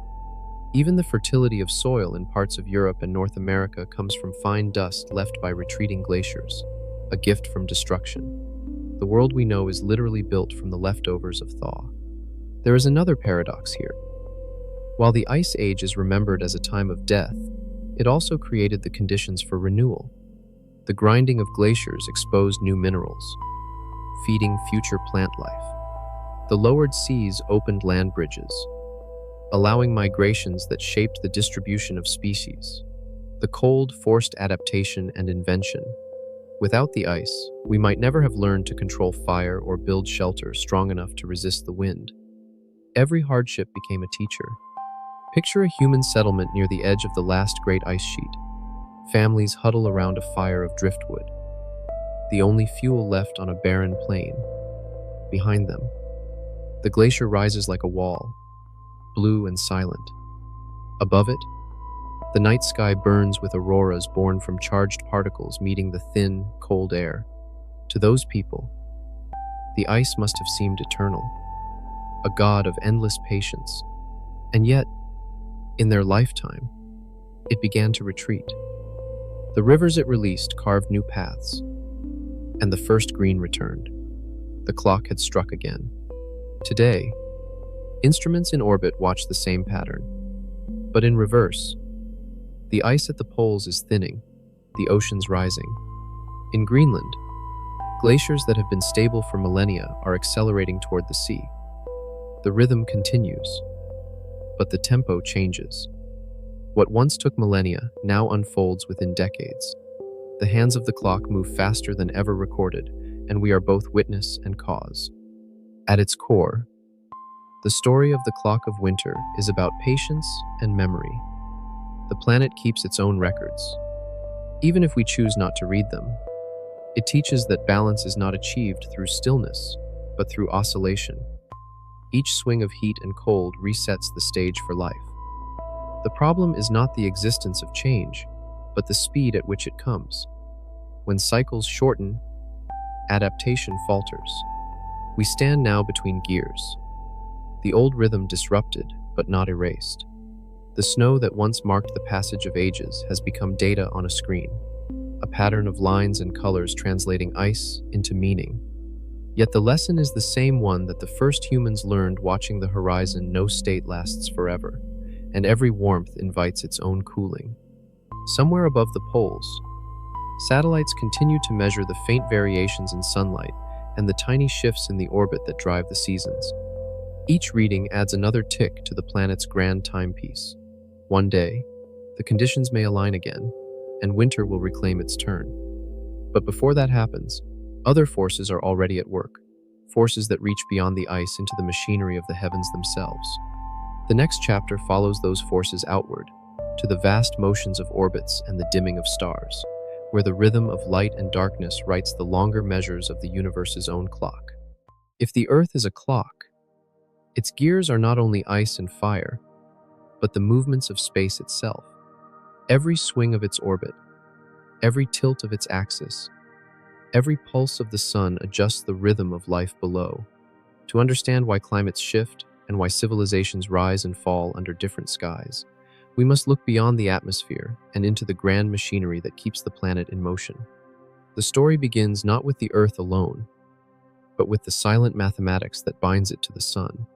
Even the fertility of soil in parts of Europe and North America comes from fine dust left by retreating glaciers, a gift from destruction. The world we know is literally built from the leftovers of thaw. There is another paradox here. While the Ice Age is remembered as a time of death, it also created the conditions for renewal. The grinding of glaciers exposed new minerals, feeding future plant life. The lowered seas opened land bridges, allowing migrations that shaped the distribution of species. The cold forced adaptation and invention. Without the ice, we might never have learned to control fire or build shelter strong enough to resist the wind. Every hardship became a teacher. Picture a human settlement near the edge of the last great ice sheet. Families huddle around a fire of driftwood, the only fuel left on a barren plain. Behind them, the glacier rises like a wall, blue and silent. Above it, the night sky burns with auroras born from charged particles meeting the thin, cold air. To those people, The ice must have seemed eternal, a god of endless patience. And yet, in their lifetime, it began to retreat. The rivers it released carved new paths, and the first green returned. The clock had struck again. Today, instruments in orbit watch the same pattern, but in reverse. The ice at the poles is thinning, the oceans rising. In Greenland, glaciers that have been stable for millennia are accelerating toward the sea. The rhythm continues, but the tempo changes. What once took millennia now unfolds within decades. The hands of the clock move faster than ever recorded, and we are both witness and cause. At its core, the story of the clock of winter is about patience and memory. The planet keeps its own records, even if we choose not to read them. It teaches that balance is not achieved through stillness, but through oscillation. Each swing of heat and cold resets the stage for life. The problem is not the existence of change, but the speed at which it comes. When cycles shorten, adaptation falters. We stand now between gears. The old rhythm disrupted, but not erased. The snow that once marked the passage of ages has become data on a screen, a pattern of lines and colors translating ice into meaning. Yet the lesson is the same one that the first humans learned watching the horizon. No state lasts forever, and every warmth invites its own cooling. Somewhere above the poles, satellites continue to measure the faint variations in sunlight and the tiny shifts in the orbit that drive the seasons. Each reading adds another tick to the planet's grand timepiece. One day, the conditions may align again, and winter will reclaim its turn. But before that happens, other forces are already at work, forces that reach beyond the ice into the machinery of the heavens themselves. The next chapter follows those forces outward, to the vast motions of orbits and the dimming of stars, where the rhythm of light and darkness writes the longer measures of the universe's own clock. If the Earth is a clock, its gears are not only ice and fire, but the movements of space itself. Every swing of its orbit, every tilt of its axis, every pulse of the sun adjusts the rhythm of life below. To understand why climates shift and why civilizations rise and fall under different skies, we must look beyond the atmosphere and into the grand machinery that keeps the planet in motion. The story begins not with the Earth alone, but with the silent mathematics that binds it to the sun.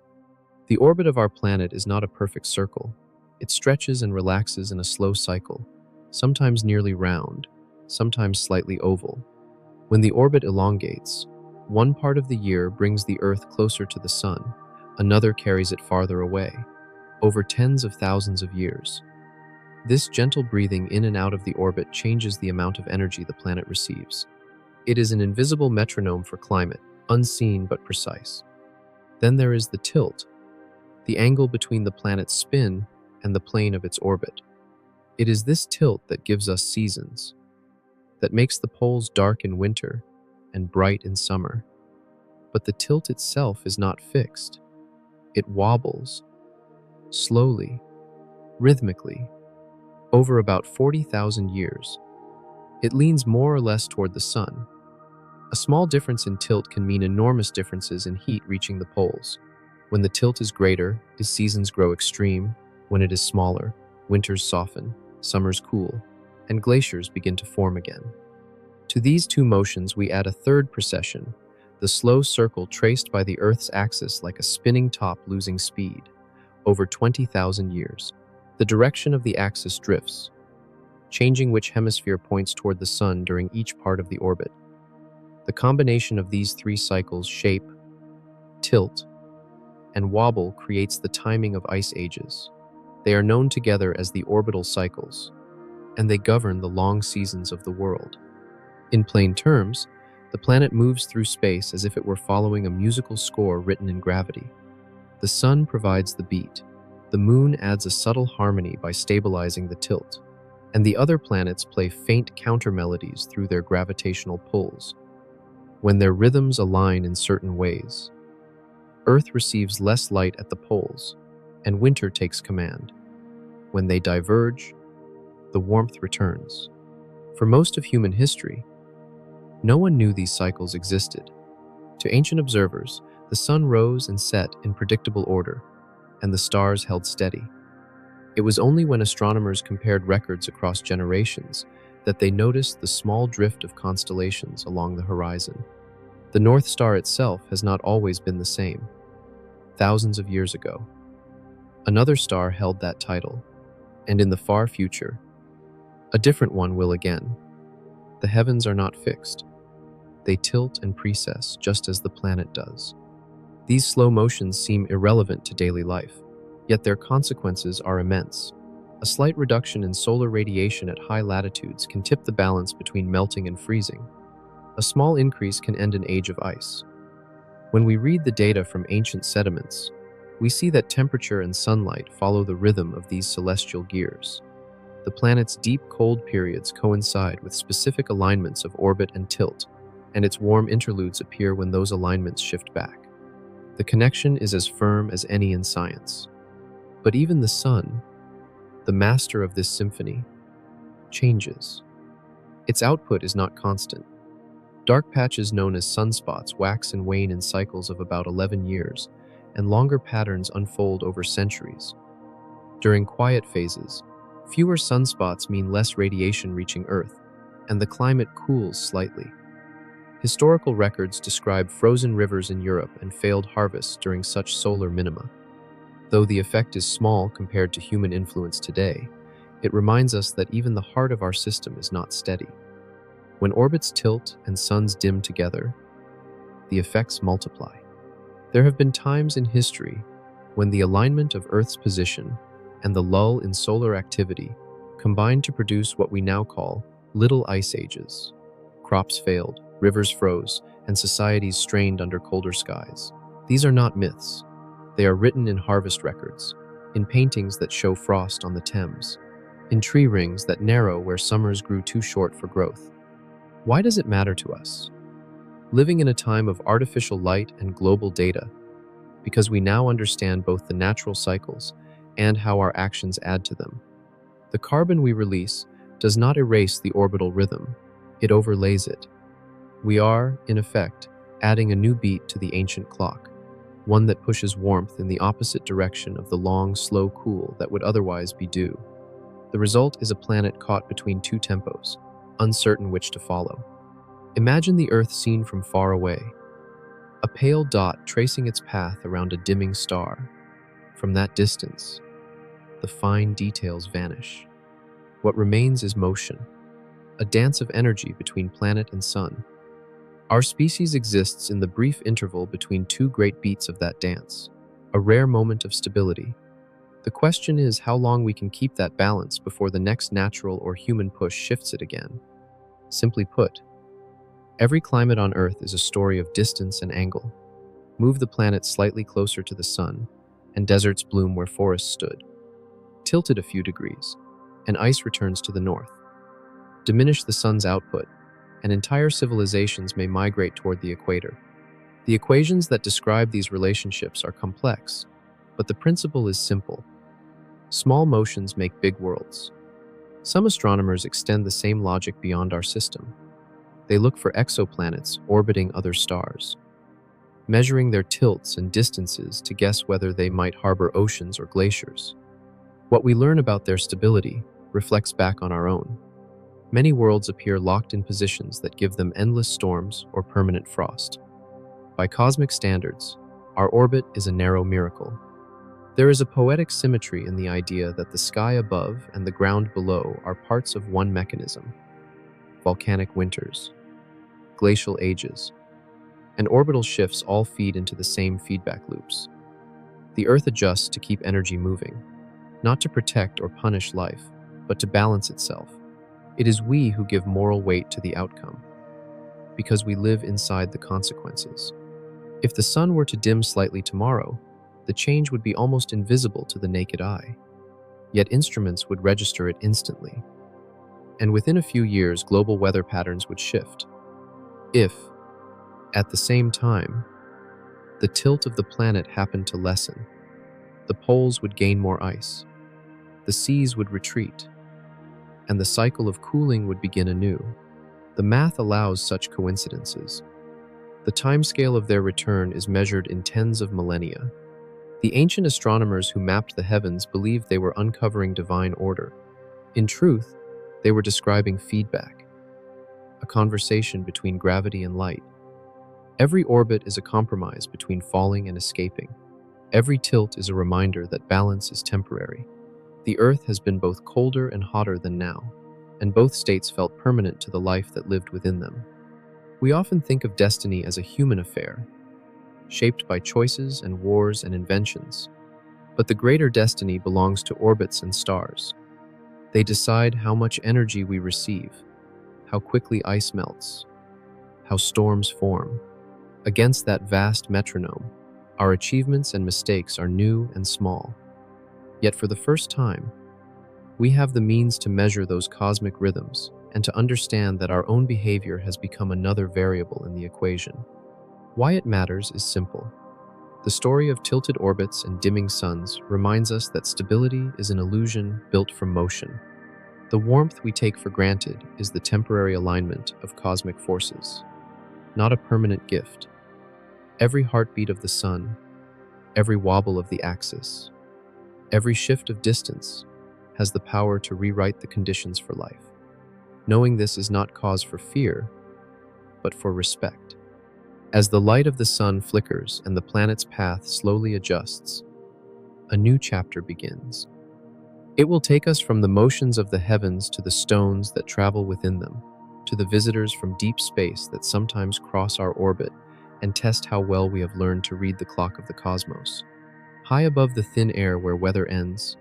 The orbit of our planet is not a perfect circle. It stretches and relaxes in a slow cycle, sometimes nearly round, sometimes slightly oval. When the orbit elongates, one part of the year brings the Earth closer to the sun, another carries it farther away, over tens of thousands of years. This gentle breathing in and out of the orbit changes the amount of energy the planet receives. It is an invisible metronome for climate, unseen but precise. Then there is the tilt, the angle between the planet's spin and the plane of its orbit. It is this tilt that gives us seasons, that makes the poles dark in winter and bright in summer. But the tilt itself is not fixed. It wobbles, slowly, rhythmically, over about 40,000 years. It leans more or less toward the sun. A small difference in tilt can mean enormous differences in heat reaching the poles. When the tilt is greater, its seasons grow extreme. When it is smaller, winters soften, summers cool, and glaciers begin to form again. To these two motions we add a third precession, the slow circle traced by the Earth's axis like a spinning top losing speed. Over 20,000 years, the direction of the axis drifts, changing which hemisphere points toward the sun during each part of the orbit. The combination of these three cycles, shape, tilt, and wobble, creates the timing of ice ages. They are known together as the orbital cycles, and they govern the long seasons of the world. In plain terms, the planet moves through space as if it were following a musical score written in gravity. The sun provides the beat, the moon adds a subtle harmony by stabilizing the tilt, and the other planets play faint counter-melodies through their gravitational pulls. When their rhythms align in certain ways, Earth receives less light at the poles, and winter takes command. When they diverge, the warmth returns. For most of human history, no one knew these cycles existed. To ancient observers, the sun rose and set in predictable order, and the stars held steady. It was only when astronomers compared records across generations that they noticed the small drift of constellations along the horizon. The North Star itself has not always been the same. Thousands of years ago, another star held that title, and in the far future, a different one will again. The heavens are not fixed. They tilt and precess just as the planet does. These slow motions seem irrelevant to daily life, yet their consequences are immense. A slight reduction in solar radiation at high latitudes can tip the balance between melting and freezing. A small increase can end an age of ice. When we read the data from ancient sediments, we see that temperature and sunlight follow the rhythm of these celestial gears. The planet's deep cold periods coincide with specific alignments of orbit and tilt, and its warm interludes appear when those alignments shift back. The connection is as firm as any in science. But even the sun, the master of this symphony, changes. Its output is not constant. Dark patches known as sunspots wax and wane in cycles of about 11 years, and longer patterns unfold over centuries. During quiet phases, fewer sunspots mean less radiation reaching Earth, and the climate cools slightly. Historical records describe frozen rivers in Europe and failed harvests during such solar minima. Though the effect is small compared to human influence today, it reminds us that even the heart of our system is not steady. When orbits tilt and suns dim together, the effects multiply. There have been times in history when the alignment of Earth's position and the lull in solar activity combined to produce what we now call little ice ages. Crops failed, rivers froze, and societies strained under colder skies. These are not myths. They are written in harvest records, in paintings that show frost on the Thames, in tree rings that narrow where summers grew too short for growth. Why does it matter to us? Living in a time of artificial light and global data, because we now understand both the natural cycles and how our actions add to them. The carbon we release does not erase the orbital rhythm, it overlays it. We are, in effect, adding a new beat to the ancient clock, one that pushes warmth in the opposite direction of the long, slow cool that would otherwise be due. The result is a planet caught between two tempos, uncertain which to follow. Imagine the Earth seen from far away, a pale dot tracing its path around a dimming star. From that distance, the fine details vanish. What remains is motion, a dance of energy between planet and sun. Our species exists in the brief interval between two great beats of that dance, a rare moment of stability. The question is how long we can keep that balance before the next natural or human push shifts it again. Simply put, every climate on Earth is a story of distance and angle. Move the planet slightly closer to the sun, and deserts bloom where forests stood. Tilt it a few degrees, and ice returns to the north. Diminish the sun's output, and entire civilizations may migrate toward the equator. The equations that describe these relationships are complex, but the principle is simple. Small motions make big worlds. Some astronomers extend the same logic beyond our system. They look for exoplanets orbiting other stars, measuring their tilts and distances to guess whether they might harbor oceans or glaciers. What we learn about their stability reflects back on our own. Many worlds appear locked in positions that give them endless storms or permanent frost. By cosmic standards, our orbit is a narrow miracle. There is a poetic symmetry in the idea that the sky above and the ground below are parts of one mechanism. Volcanic winters, glacial ages, and orbital shifts all feed into the same feedback loops. The Earth adjusts to keep energy moving, not to protect or punish life, but to balance itself. It is we who give moral weight to the outcome, because we live inside the consequences. If the sun were to dim slightly tomorrow, the change would be almost invisible to the naked eye. Yet instruments would register it instantly. And within a few years, global weather patterns would shift. If, at the same time, the tilt of the planet happened to lessen, the poles would gain more ice, the seas would retreat, and the cycle of cooling would begin anew. The math allows such coincidences. The timescale of their return is measured in tens of millennia. The ancient astronomers who mapped the heavens believed they were uncovering divine order. In truth, they were describing feedback, a conversation between gravity and light. Every orbit is a compromise between falling and escaping. Every tilt is a reminder that balance is temporary. The Earth has been both colder and hotter than now, and both states felt permanent to the life that lived within them. We often think of destiny as a human affair, shaped by choices and wars and inventions. But the greater destiny belongs to orbits and stars. They decide how much energy we receive, how quickly ice melts, how storms form. Against that vast metronome, our achievements and mistakes are new and small. Yet for the first time, we have the means to measure those cosmic rhythms and to understand that our own behavior has become another variable in the equation. Why it matters is simple. The story of tilted orbits and dimming suns reminds us that stability is an illusion built from motion. The warmth we take for granted is the temporary alignment of cosmic forces, not a permanent gift. Every heartbeat of the sun, every wobble of the axis, every shift of distance has the power to rewrite the conditions for life. Knowing this is not cause for fear, but for respect. As the light of the sun flickers and the planet's path slowly adjusts, a new chapter begins. It will take us from the motions of the heavens to the stones that travel within them, to the visitors from deep space that sometimes cross our orbit and test how well we have learned to read the clock of the cosmos. High above the thin air where weather ends,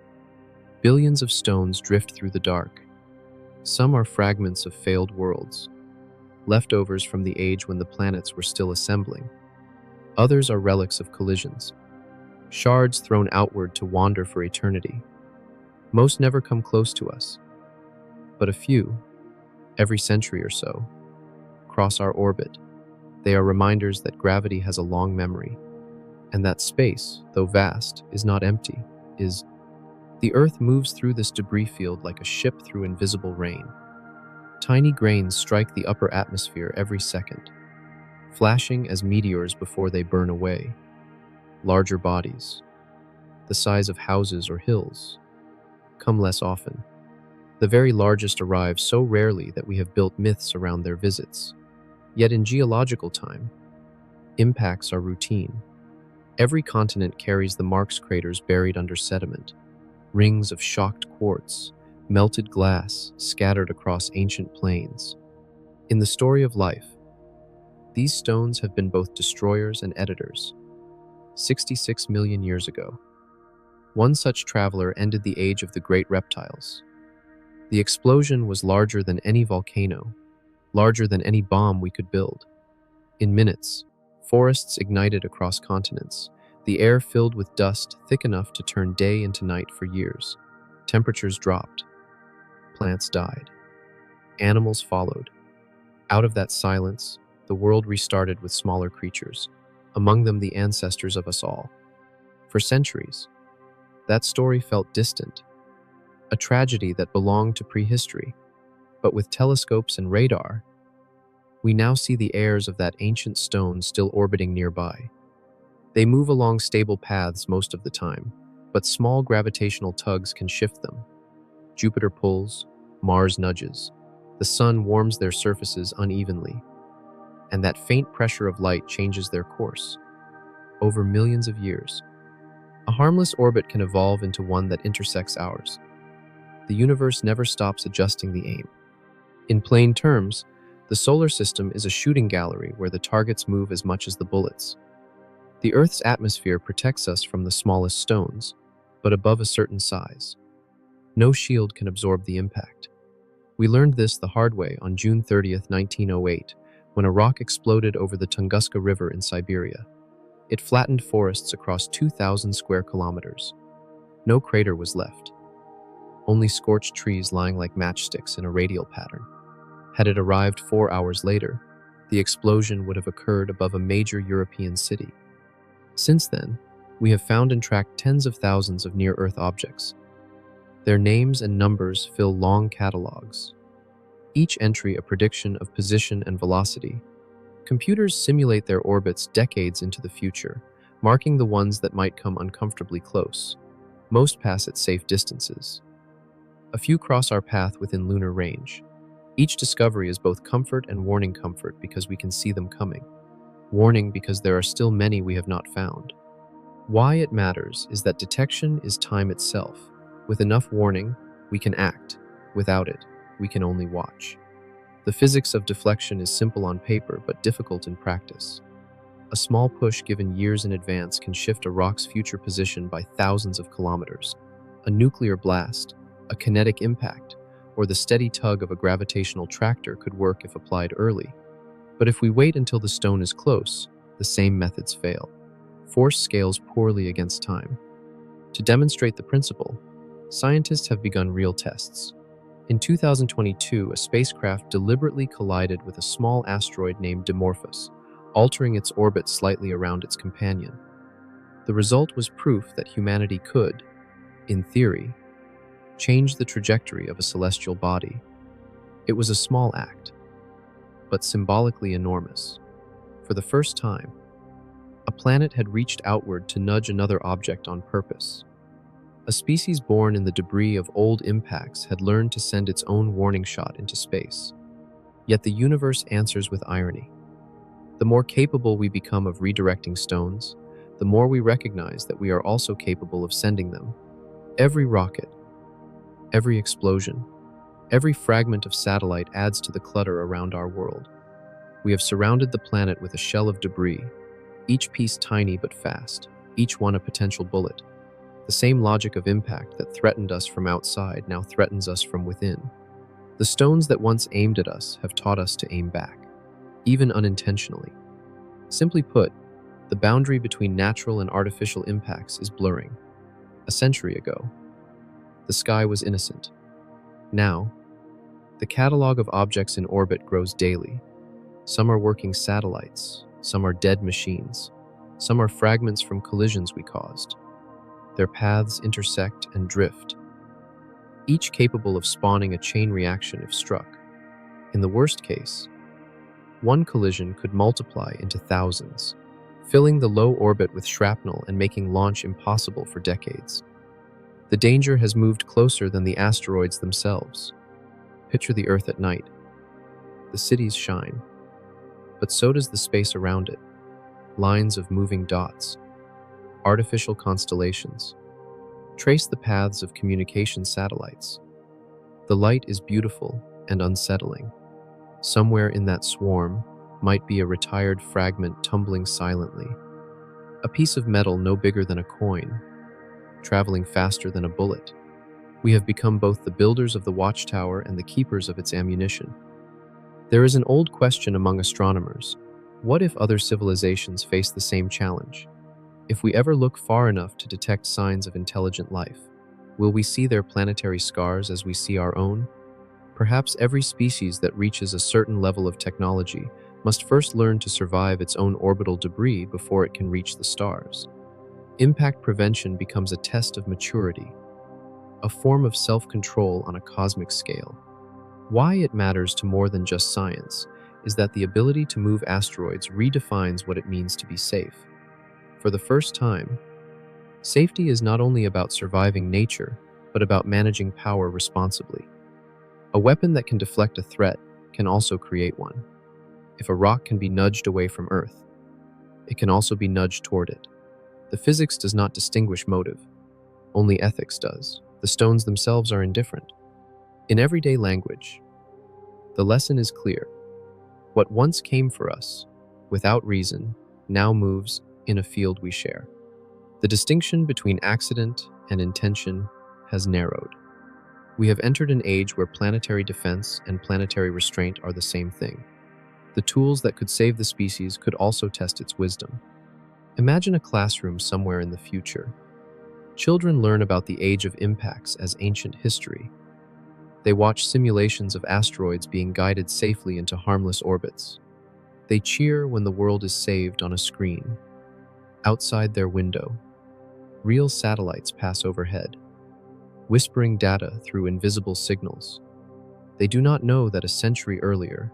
billions of stones drift through the dark. Some are fragments of failed worlds, leftovers from the age when the planets were still assembling. Others are relics of collisions, shards thrown outward to wander for eternity. Most never come close to us, but a few, every century or so, cross our orbit. They are reminders that gravity has a long memory, and that space, though vast, is not empty, is. The Earth moves through this debris field like a ship through invisible rain. Tiny grains strike the upper atmosphere every second, flashing as meteors before they burn away. Larger bodies, the size of houses or hills, come less often. The very largest arrive so rarely that we have built myths around their visits. Yet in geological time, impacts are routine. Every continent carries the marks craters buried under sediment, rings of shocked quartz, melted glass scattered across ancient plains. In the story of life, these stones have been both destroyers and editors. 66 million years ago, one such traveler ended the age of the great reptiles. The explosion was larger than any volcano, larger than any bomb we could build. In minutes, forests ignited across continents, the air filled with dust thick enough to turn day into night for years. Temperatures dropped. Plants died. Animals followed. Out of that silence, the world restarted with smaller creatures, among them the ancestors of us all. For centuries, that story felt distant, a tragedy that belonged to prehistory. But with telescopes and radar, we now see the heirs of that ancient stone still orbiting nearby. They move along stable paths most of the time, but small gravitational tugs can shift them. Jupiter pulls, Mars nudges. The sun warms their surfaces unevenly, and that faint pressure of light changes their course. Over millions of years, a harmless orbit can evolve into one that intersects ours. The universe never stops adjusting the aim. In plain terms, the solar system is a shooting gallery where the targets move as much as the bullets. The Earth's atmosphere protects us from the smallest stones, but above a certain size, no shield can absorb the impact. We learned this the hard way on June 30th, 1908, when a rock exploded over the Tunguska River in Siberia. It flattened forests across 2,000 square kilometers. No crater was left, only scorched trees lying like matchsticks in a radial pattern. Had it arrived 4 hours later, the explosion would have occurred above a major European city. Since then, we have found and tracked tens of thousands of near-Earth objects. Their names and numbers fill long catalogs, each entry a prediction of position and velocity, Computers simulate their orbits decades into the future, marking the ones that might come uncomfortably close. Most pass at safe distances. A few cross our path within lunar range. Each discovery is both comfort and warning. Comfort because we can see them coming. Warning because there are still many we have not found. Why it matters is that detection is time itself. With enough warning, we can act. Without it, we can only watch. The physics of deflection is simple on paper but difficult in practice. A small push given years in advance can shift a rock's future position by thousands of kilometers. A nuclear blast, a kinetic impact, or the steady tug of a gravitational tractor could work if applied early. But if we wait until the stone is close, the same methods fail. Force scales poorly against time. To demonstrate the principle, scientists have begun real tests. In 2022, a spacecraft deliberately collided with a small asteroid named Dimorphos, altering its orbit slightly around its companion. The result was proof that humanity could, in theory, change the trajectory of a celestial body. It was a small act, but symbolically enormous. For the first time, a planet had reached outward to nudge another object on purpose. A species born in the debris of old impacts had learned to send its own warning shot into space. Yet the universe answers with irony. The more capable we become of redirecting stones, the more we recognize that we are also capable of sending them. Every rocket, every explosion, every fragment of satellite adds to the clutter around our world. We have surrounded the planet with a shell of debris, each piece tiny but fast, each one a potential bullet. The same logic of impact that threatened us from outside now threatens us from within. The stones that once aimed at us have taught us to aim back, even unintentionally. Simply put, the boundary between natural and artificial impacts is blurring. A century ago, the sky was innocent. Now, the catalog of objects in orbit grows daily. Some are working satellites, some are dead machines, some are fragments from collisions we caused. Their paths intersect and drift, each capable of spawning a chain reaction if struck. In the worst case, one collision could multiply into thousands, filling the low orbit with shrapnel and making launch impossible for decades. The danger has moved closer than the asteroids themselves. Picture the Earth at night. The cities shine, but so does the space around it. Lines of moving dots, artificial constellations. Trace the paths of communication satellites. The light is beautiful and unsettling. Somewhere in that swarm might be a retired fragment tumbling silently. A piece of metal no bigger than a coin, traveling faster than a bullet. We have become both the builders of the watchtower and the keepers of its ammunition. There is an old question among astronomers. What if other civilizations face the same challenge? If we ever look far enough to detect signs of intelligent life, will we see their planetary scars as we see our own? Perhaps every species that reaches a certain level of technology must first learn to survive its own orbital debris before it can reach the stars. Impact prevention becomes a test of maturity, a form of self-control on a cosmic scale. Why it matters to more than just science is that the ability to move asteroids redefines what it means to be safe. For the first time, safety is not only about surviving nature, but about managing power responsibly. A weapon that can deflect a threat can also create one. If a rock can be nudged away from Earth, it can also be nudged toward it. The physics does not distinguish motive, only ethics does. The stones themselves are indifferent. In everyday language, the lesson is clear. What once came for us, without reason, now moves in a field we share. The distinction between accident and intention has narrowed. We have entered an age where planetary defense and planetary restraint are the same thing. The tools that could save the species could also test its wisdom. Imagine a classroom somewhere in the future. Children learn about the age of impacts as ancient history. They watch simulations of asteroids being guided safely into harmless orbits. They cheer when the world is saved on a screen. Outside their window, real satellites pass overhead, whispering data through invisible signals. They do not know that a century earlier,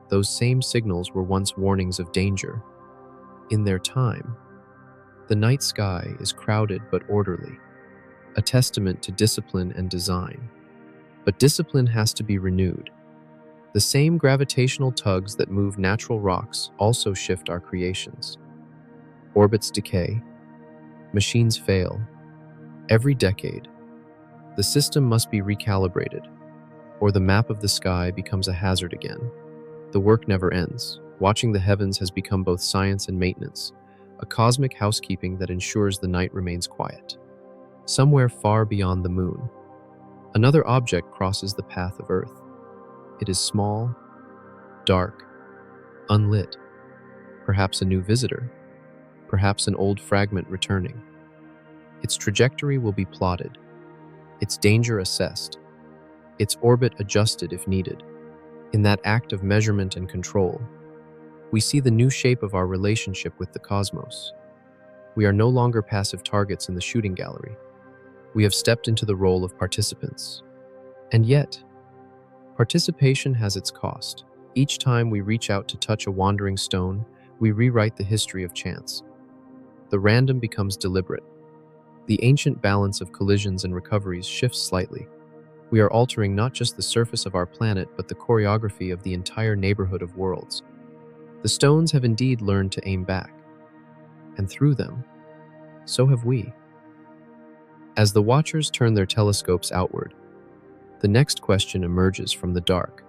Those same signals were once warnings of danger. In their time, the night sky is crowded but orderly, a testament to discipline and design. But discipline has to be renewed. The same gravitational tugs that move natural rocks also shift our creations. Orbits decay, machines fail. Every decade, the system must be recalibrated, or the map of the sky becomes a hazard again. The work never ends. Watching the heavens has become both science and maintenance, a cosmic housekeeping that ensures the night remains quiet. Somewhere far beyond the moon, another object crosses the path of Earth. It is small, dark, unlit, perhaps a new visitor, perhaps an old fragment returning. Its trajectory will be plotted, its danger assessed, its orbit adjusted if needed. In that act of measurement and control, we see the new shape of our relationship with the cosmos. We are no longer passive targets in the shooting gallery. We have stepped into the role of participants. And yet, participation has its cost. Each time we reach out to touch a wandering stone, we rewrite the history of chance. The random becomes deliberate. The ancient balance of collisions and recoveries shifts slightly. We are altering not just the surface of our planet, but the choreography of the entire neighborhood of worlds. The stones have indeed learned to aim back, and through them, so have we. As the watchers turn their telescopes outward, the next question emerges from the dark.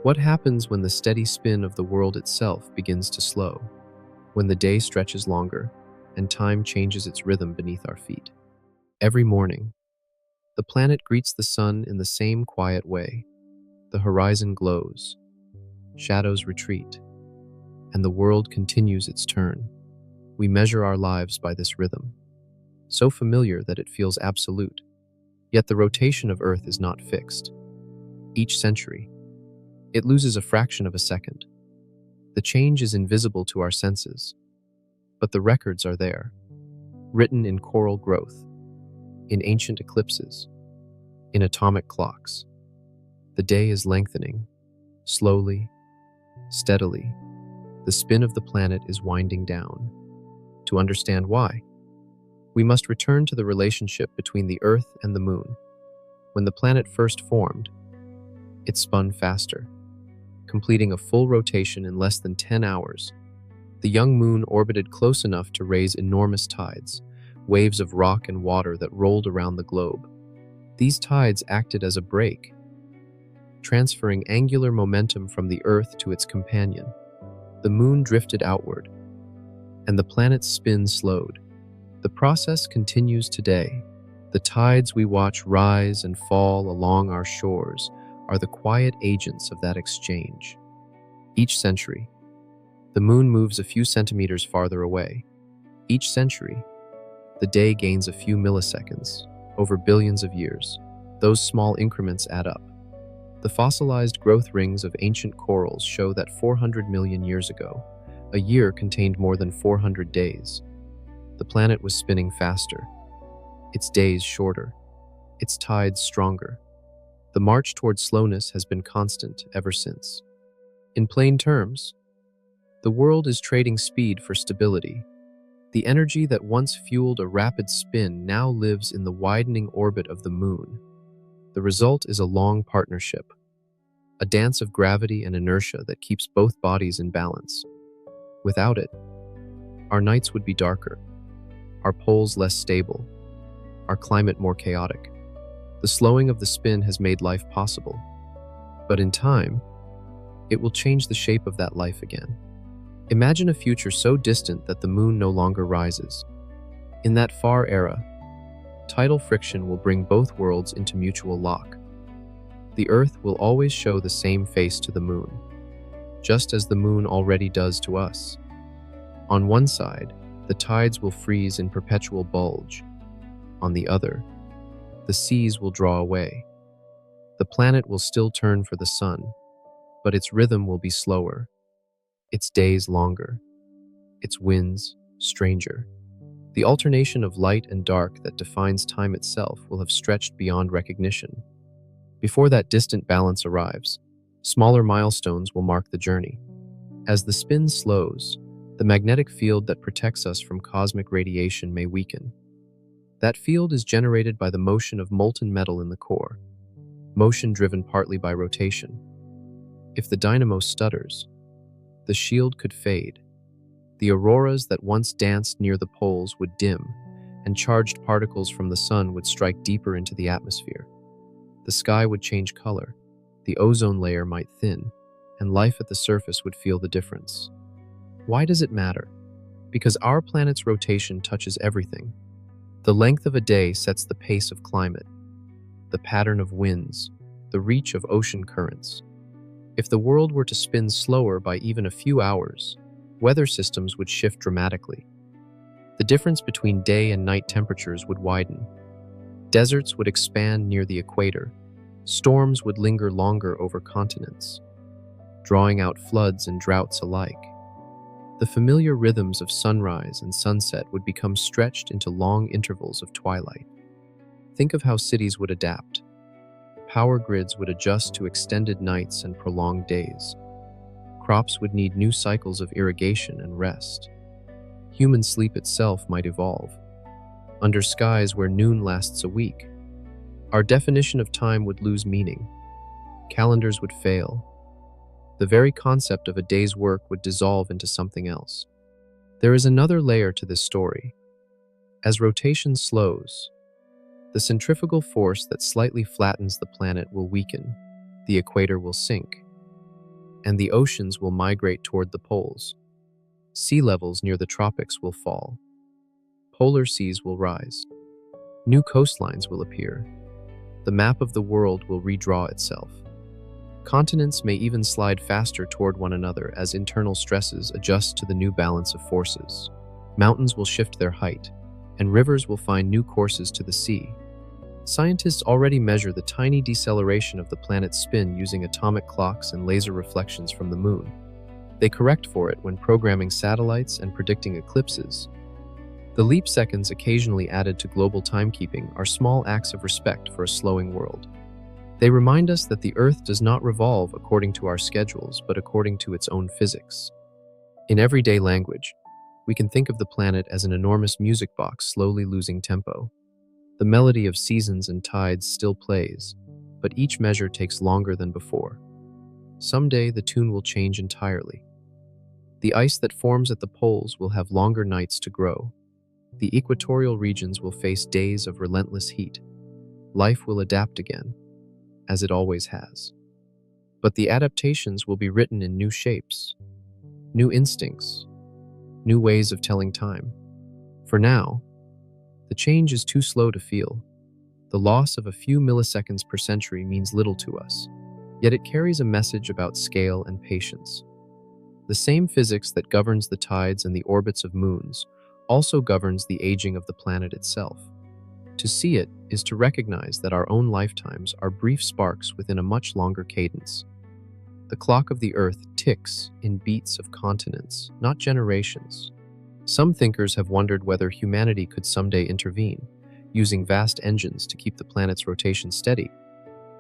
What happens when the steady spin of the world itself begins to slow, when the day stretches longer, and time changes its rhythm beneath our feet? Every morning, the planet greets the sun in the same quiet way. The horizon glows, shadows retreat, and the world continues its turn. We measure our lives by this rhythm, so familiar that it feels absolute. Yet the rotation of Earth is not fixed. Each century, it loses a fraction of a second. The change is invisible to our senses, but the records are there, written in coral growth, in ancient eclipses, in atomic clocks. The day is lengthening, slowly, steadily. The spin of the planet is winding down. To understand why, we must return to the relationship between the Earth and the Moon. When the planet first formed, it spun faster, completing a full rotation in less than 10 hours. The young moon orbited close enough to raise enormous tides, waves of rock and water that rolled around the globe. These tides acted as a brake, transferring angular momentum from the Earth to its companion. The moon drifted outward, and the planet's spin slowed. The process continues today. The tides we watch rise and fall along our shores are the quiet agents of that exchange. Each century, the moon moves a few centimeters farther away. Each century, the day gains a few milliseconds. Over billions of years, those small increments add up. The fossilized growth rings of ancient corals show that 400 million years ago, a year contained more than 400 days. The planet was spinning faster, its days shorter, its tides stronger. The march toward slowness has been constant ever since. In plain terms, the world is trading speed for stability. The energy that once fueled a rapid spin now lives in the widening orbit of the moon. The result is a long partnership, a dance of gravity and inertia that keeps both bodies in balance. Without it, our nights would be darker, our poles less stable, our climate more chaotic. The slowing of the spin has made life possible, but in time, it will change the shape of that life again. Imagine a future so distant that the moon no longer rises. In that far era, tidal friction will bring both worlds into mutual lock. The Earth will always show the same face to the moon, just as the moon already does to us. On one side, the tides will freeze in perpetual bulge. On the other, the seas will draw away. The planet will still turn for the sun, but its rhythm will be slower, its days longer, its winds stranger. The alternation of light and dark that defines time itself will have stretched beyond recognition. Before that distant balance arrives, Smaller milestones will mark the journey. As the spin slows, the magnetic field that protects us from cosmic radiation may weaken. That field is generated by the motion of molten metal in the core, motion driven partly by rotation. If the dynamo stutters, the shield could fade. The auroras that once danced near the poles would dim, and charged particles from the sun would strike deeper into the atmosphere. The sky would change color, the ozone layer might thin, and life at the surface would feel the difference. Why does it matter? Because our planet's rotation touches everything. The length of a day sets the pace of climate, the pattern of winds, the reach of ocean currents. If the world were to spin slower by even a few hours, weather systems would shift dramatically. The difference between day and night temperatures would widen. Deserts would expand near the equator. Storms would linger longer over continents, drawing out floods and droughts alike. The familiar rhythms of sunrise and sunset would become stretched into long intervals of twilight. Think of how cities would adapt. Power grids would adjust to extended nights and prolonged days. Crops would need new cycles of irrigation and rest. Human sleep itself might evolve. Under skies where noon lasts a week, our definition of time would lose meaning. Calendars would fail. The very concept of a day's work would dissolve into something else. There is another layer to this story. As rotation slows, the centrifugal force that slightly flattens the planet will weaken, the equator will sink, and the oceans will migrate toward the poles. Sea levels near the tropics will fall. Polar seas will rise. New coastlines will appear. The map of the world will redraw itself. Continents may even slide faster toward one another as internal stresses adjust to the new balance of forces. Mountains will shift their height, and rivers will find new courses to the sea. Scientists already measure the tiny deceleration of the planet's spin using atomic clocks and laser reflections from the moon. They correct for it when programming satellites and predicting eclipses. The leap seconds occasionally added to global timekeeping are small acts of respect for a slowing world. They remind us that the Earth does not revolve according to our schedules, but according to its own physics. In everyday language, we can think of the planet as an enormous music box slowly losing tempo. The melody of seasons and tides still plays, but each measure takes longer than before. Someday the tune will change entirely. The ice that forms at the poles will have longer nights to grow. The equatorial regions will face days of relentless heat. Life will adapt again, as it always has. But the adaptations will be written in new shapes, new instincts, new ways of telling time. For now, the change is too slow to feel. The loss of a few milliseconds per century means little to us, yet it carries a message about scale and patience. The same physics that governs the tides and the orbits of moons also governs the aging of the planet itself. To see it is to recognize that our own lifetimes are brief sparks within a much longer cadence. The clock of the Earth ticks in beats of continents, not generations. Some thinkers have wondered whether humanity could someday intervene, using vast engines to keep the planet's rotation steady.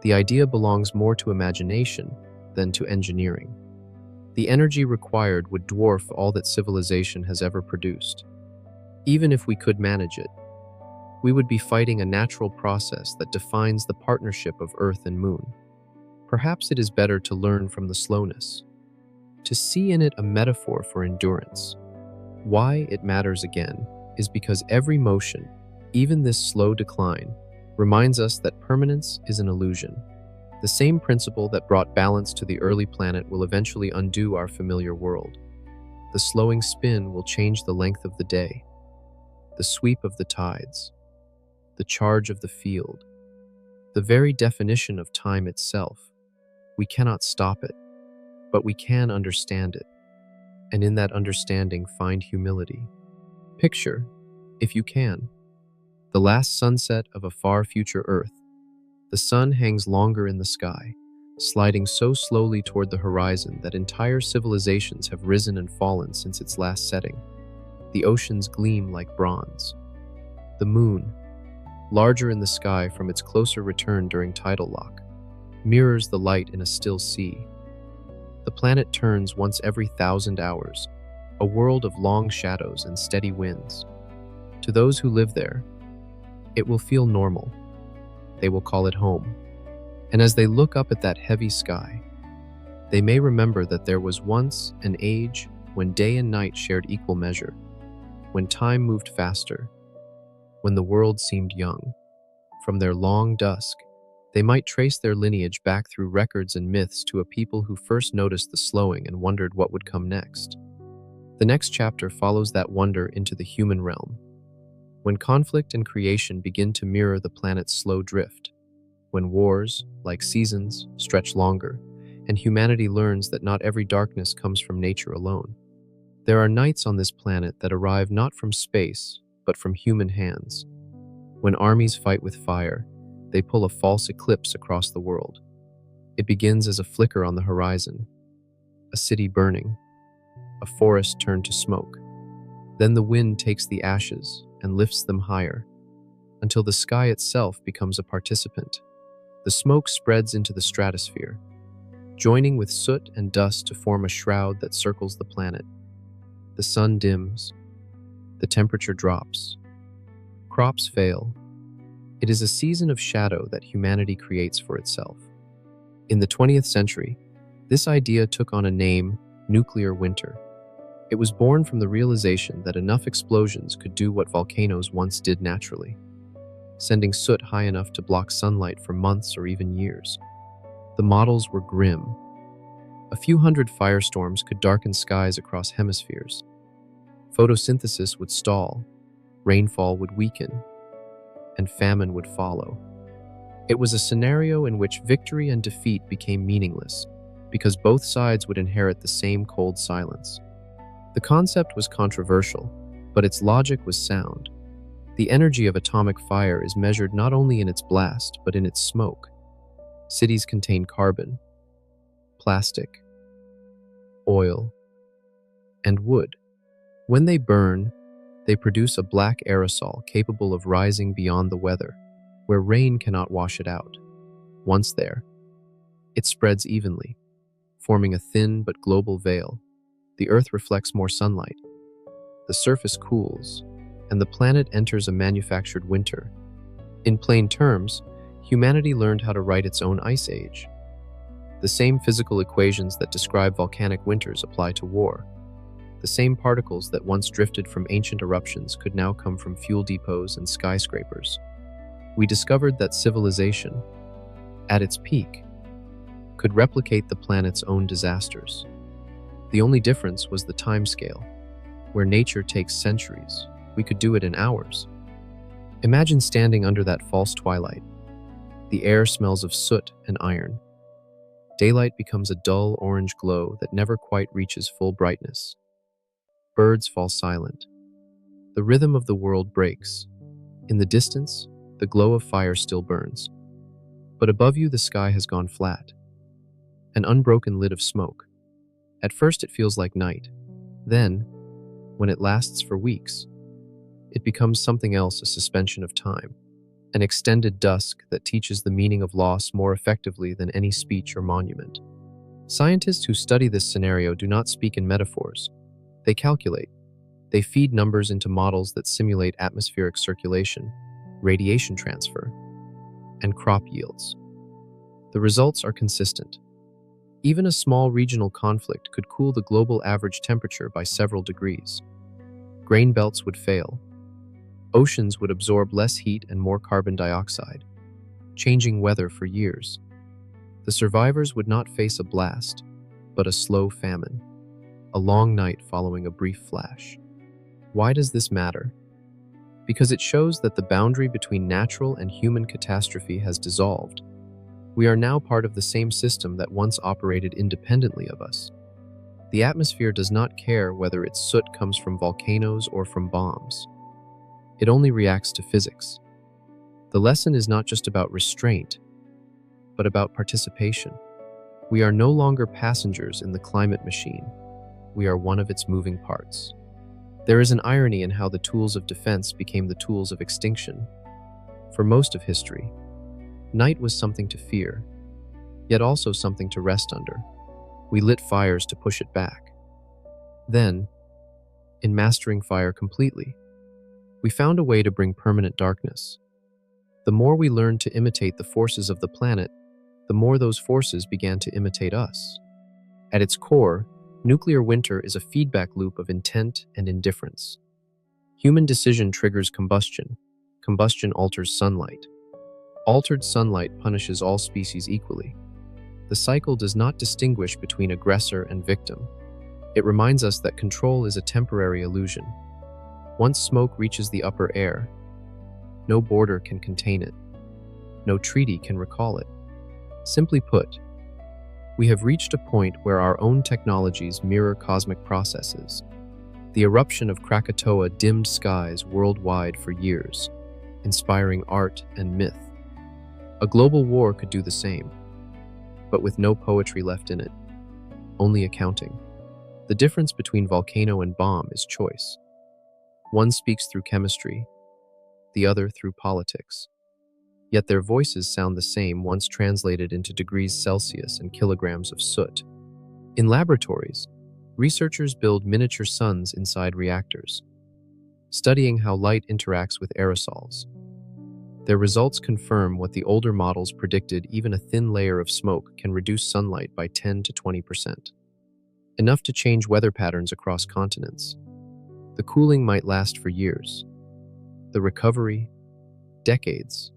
The idea belongs more to imagination than to engineering. The energy required would dwarf all that civilization has ever produced. Even if we could manage it, we would be fighting a natural process that defines the partnership of Earth and Moon. Perhaps it is better to learn from the slowness, to see in it a metaphor for endurance. Why it matters again is because every motion, even this slow decline, reminds us that permanence is an illusion. The same principle that brought balance to the early planet will eventually undo our familiar world. The slowing spin will change the length of the day, the sweep of the tides, the charge of the field, the very definition of time itself. We cannot stop it, but we can understand it, and in that understanding find humility. Picture, if you can, the last sunset of a far future Earth. The sun hangs longer in the sky, sliding so slowly toward the horizon that entire civilizations have risen and fallen since its last setting. The oceans gleam like bronze. The moon, larger in the sky from its closer return during tidal lock, mirrors the light in a still sea. The planet turns once every 1,000 hours, a world of long shadows and steady winds. To those who live there, it will feel normal. They will call it home. And as they look up at that heavy sky, they may remember that there was once an age when day and night shared equal measure, when time moved faster, when the world seemed young. From their long dusk, they might trace their lineage back through records and myths to a people who first noticed the slowing and wondered what would come next. The next chapter follows that wonder into the human realm, when conflict and creation begin to mirror the planet's slow drift, when wars, like seasons, stretch longer, and humanity learns that not every darkness comes from nature alone. There are nights on this planet that arrive not from space, but from human hands. When armies fight with fire, they pull a false eclipse across the world. It begins as a flicker on the horizon, a city burning, a forest turned to smoke. Then the wind takes the ashes and lifts them higher, until the sky itself becomes a participant. The smoke spreads into the stratosphere, joining with soot and dust to form a shroud that circles the planet. The sun dims, the temperature drops, crops fail. It is a season of shadow that humanity creates for itself. In the 20th century, this idea took on a name: nuclear winter. It was born from the realization that enough explosions could do what volcanoes once did naturally, sending soot high enough to block sunlight for months or even years. The models were grim. A few hundred firestorms could darken skies across hemispheres. Photosynthesis would stall, rainfall would weaken, and famine would follow. It was a scenario in which victory and defeat became meaningless, because both sides would inherit the same cold silence. The concept was controversial, but its logic was sound. The energy of atomic fire is measured not only in its blast, but in its smoke. Cities contain carbon, plastic, oil, and wood. When they burn, they produce a black aerosol capable of rising beyond the weather, where rain cannot wash it out. Once there, it spreads evenly, forming a thin but global veil. The Earth reflects more sunlight, the surface cools, and the planet enters a manufactured winter. In plain terms, humanity learned how to write its own ice age. The same physical equations that describe volcanic winters apply to war. The same particles that once drifted from ancient eruptions could now come from fuel depots and skyscrapers. We discovered that civilization, at its peak, could replicate the planet's own disasters. The only difference was the timescale. Where nature takes centuries, we could do it in hours. Imagine standing under that false twilight. The air smells of soot and iron. Daylight becomes a dull orange glow that never quite reaches full brightness. Birds fall silent. The rhythm of the world breaks. In the distance, the glow of fire still burns. But above you, the sky has gone flat. An unbroken lid of smoke. At first, it feels like night. Then, when it lasts for weeks, it becomes something else, a suspension of time. An extended dusk that teaches the meaning of loss more effectively than any speech or monument. Scientists who study this scenario do not speak in metaphors. They calculate. They feed numbers into models that simulate atmospheric circulation, radiation transfer, and crop yields. The results are consistent. Even a small regional conflict could cool the global average temperature by several degrees. Grain belts would fail. Oceans would absorb less heat and more carbon dioxide, changing weather for years. The survivors would not face a blast, but a slow famine, a long night following a brief flash. Why does this matter? Because it shows that the boundary between natural and human catastrophe has dissolved. We are now part of the same system that once operated independently of us. The atmosphere does not care whether its soot comes from volcanoes or from bombs. It only reacts to physics. The lesson is not just about restraint, but about participation. We are no longer passengers in the climate machine. We are one of its moving parts. There is an irony in how the tools of defense became the tools of extinction. For most of history, night was something to fear, yet also something to rest under. We lit fires to push it back. Then, in mastering fire completely, we found a way to bring permanent darkness. The more we learned to imitate the forces of the planet, the more those forces began to imitate us. At its core, nuclear winter is a feedback loop of intent and indifference. Human decision triggers combustion. Combustion alters sunlight. Altered sunlight punishes all species equally. The cycle does not distinguish between aggressor and victim. It reminds us that control is a temporary illusion. Once smoke reaches the upper air, no border can contain it. No treaty can recall it. Simply put, we have reached a point where our own technologies mirror cosmic processes. The eruption of Krakatoa dimmed skies worldwide for years, inspiring art and myth. A global war could do the same, but with no poetry left in it, only accounting. The difference between volcano and bomb is choice. One speaks through chemistry, the other through politics. Yet their voices sound the same once translated into degrees Celsius and kilograms of soot. In laboratories, researchers build miniature suns inside reactors, studying how light interacts with aerosols. Their results confirm what the older models predicted: even a thin layer of smoke can reduce sunlight by 10 to 20%. Enough to change weather patterns across continents. The cooling might last for years. The recovery, decades.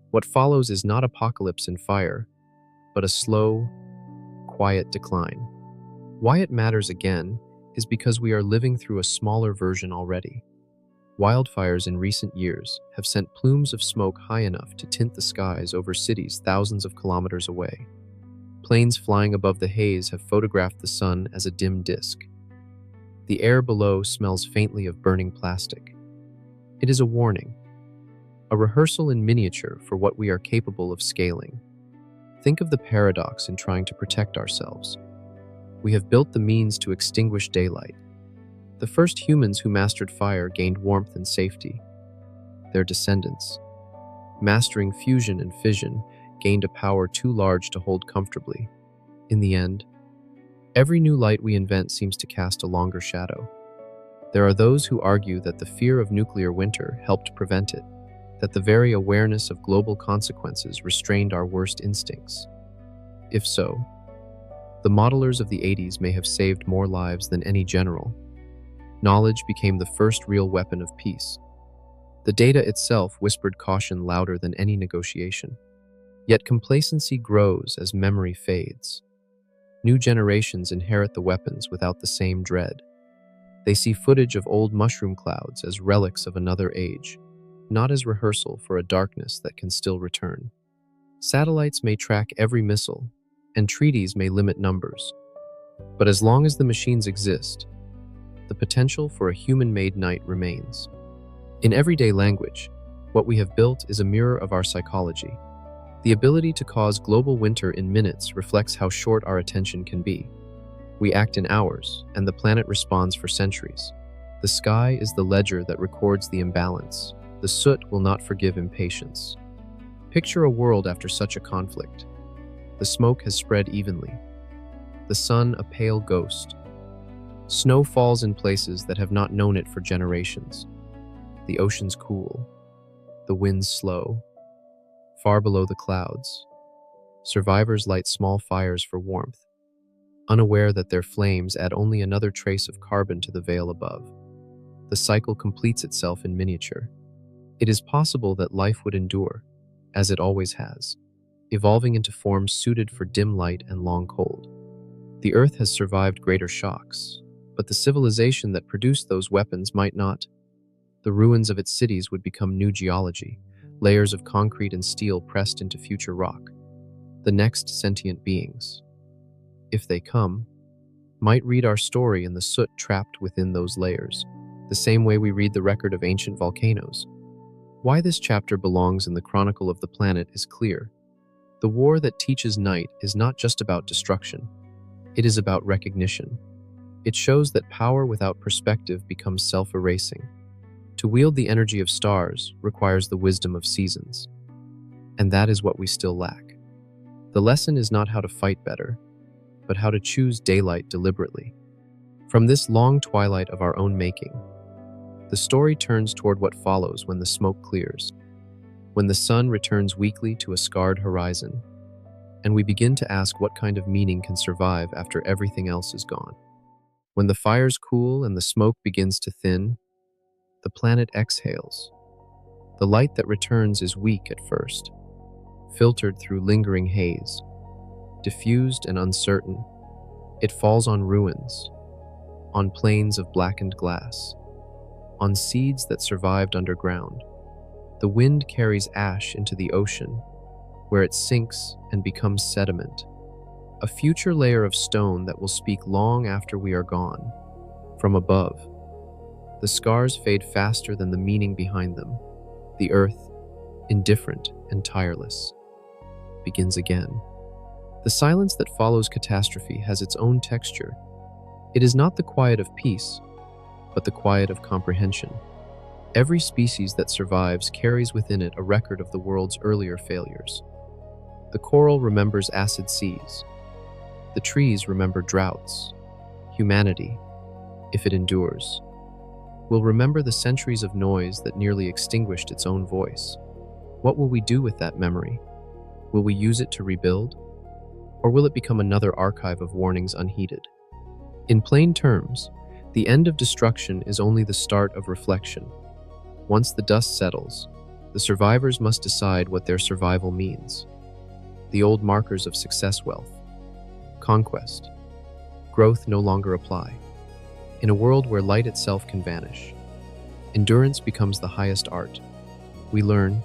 What follows is not apocalypse and fire, but a slow, quiet decline. Why it matters again is because we are living through a smaller version already. Wildfires in recent years have sent plumes of smoke high enough to tint the skies over cities thousands of kilometers away. Planes flying above the haze have photographed the sun as a dim disk. The air below smells faintly of burning plastic. It is a warning, a rehearsal in miniature for what we are capable of scaling. Think of the paradox in trying to protect ourselves. We have built the means to extinguish daylight. The first humans who mastered fire gained warmth and safety. Their descendants, mastering fusion and fission, gained a power too large to hold comfortably. In the end, every new light we invent seems to cast a longer shadow. There are those who argue that the fear of nuclear winter helped prevent it, that the very awareness of global consequences restrained our worst instincts. If so, the modelers of the 80s may have saved more lives than any general. Knowledge became the first real weapon of peace. The data itself whispered caution louder than any negotiation. Yet complacency grows as memory fades. New generations inherit the weapons without the same dread. They see footage of old mushroom clouds as relics of another age, not as rehearsal for a darkness that can still return. Satellites may track every missile, and treaties may limit numbers. But as long as the machines exist, the potential for a human-made night remains. In everyday language, what we have built is a mirror of our psychology. The ability to cause global winter in minutes reflects how short our attention can be. We act in hours, and the planet responds for centuries. The sky is the ledger that records the imbalance. The soot will not forgive impatience. Picture a world after such a conflict. The smoke has spread evenly. The sun a pale ghost. Snow falls in places that have not known it for generations. The oceans cool. The winds slow. Far below the clouds, survivors light small fires for warmth, unaware that their flames add only another trace of carbon to the veil above. The cycle completes itself in miniature. It is possible that life would endure, as it always has, evolving into forms suited for dim light and long cold. The Earth has survived greater shocks, but the civilization that produced those weapons might not. The ruins of its cities would become new geology, layers of concrete and steel pressed into future rock. The next sentient beings, if they come, might read our story in the soot trapped within those layers, the same way we read the record of ancient volcanoes. Why this chapter belongs in the chronicle of the planet is clear. The war that teaches night is not just about destruction. It is about recognition. It shows that power without perspective becomes self-erasing. To wield the energy of stars requires the wisdom of seasons. And that is what we still lack. The lesson is not how to fight better, but how to choose daylight deliberately. From this long twilight of our own making, the story turns toward what follows when the smoke clears, when the sun returns weakly to a scarred horizon, and we begin to ask what kind of meaning can survive after everything else is gone. When the fires cool and the smoke begins to thin, the planet exhales. The light that returns is weak at first, filtered through lingering haze. Diffused and uncertain, it falls on ruins, on plains of blackened glass, on seeds that survived underground. The wind carries ash into the ocean, where it sinks and becomes sediment, a future layer of stone that will speak long after we are gone. From above, the scars fade faster than the meaning behind them. The earth, indifferent and tireless, begins again. The silence that follows catastrophe has its own texture. It is not the quiet of peace, but the quiet of comprehension. Every species that survives carries within it a record of the world's earlier failures. The coral remembers acid seas. The trees remember droughts. Humanity, if it endures, will remember the centuries of noise that nearly extinguished its own voice. What will we do with that memory? Will we use it to rebuild? Or will it become another archive of warnings unheeded? In plain terms, the end of destruction is only the start of reflection. Once the dust settles, the survivors must decide what their survival means. The old markers of success, wealth, conquest, growth no longer apply. In a world where light itself can vanish, endurance becomes the highest art. We learn,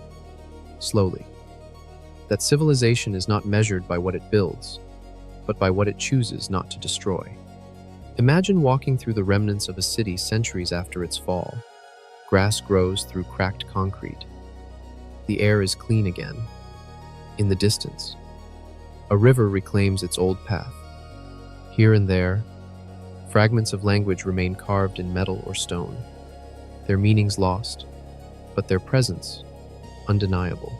slowly, that civilization is not measured by what it builds, but by what it chooses not to destroy. Imagine walking through the remnants of a city centuries after its fall. Grass grows through cracked concrete. The air is clean again. In the distance, a river reclaims its old path. Here and there, fragments of language remain carved in metal or stone, their meanings lost, but their presence undeniable.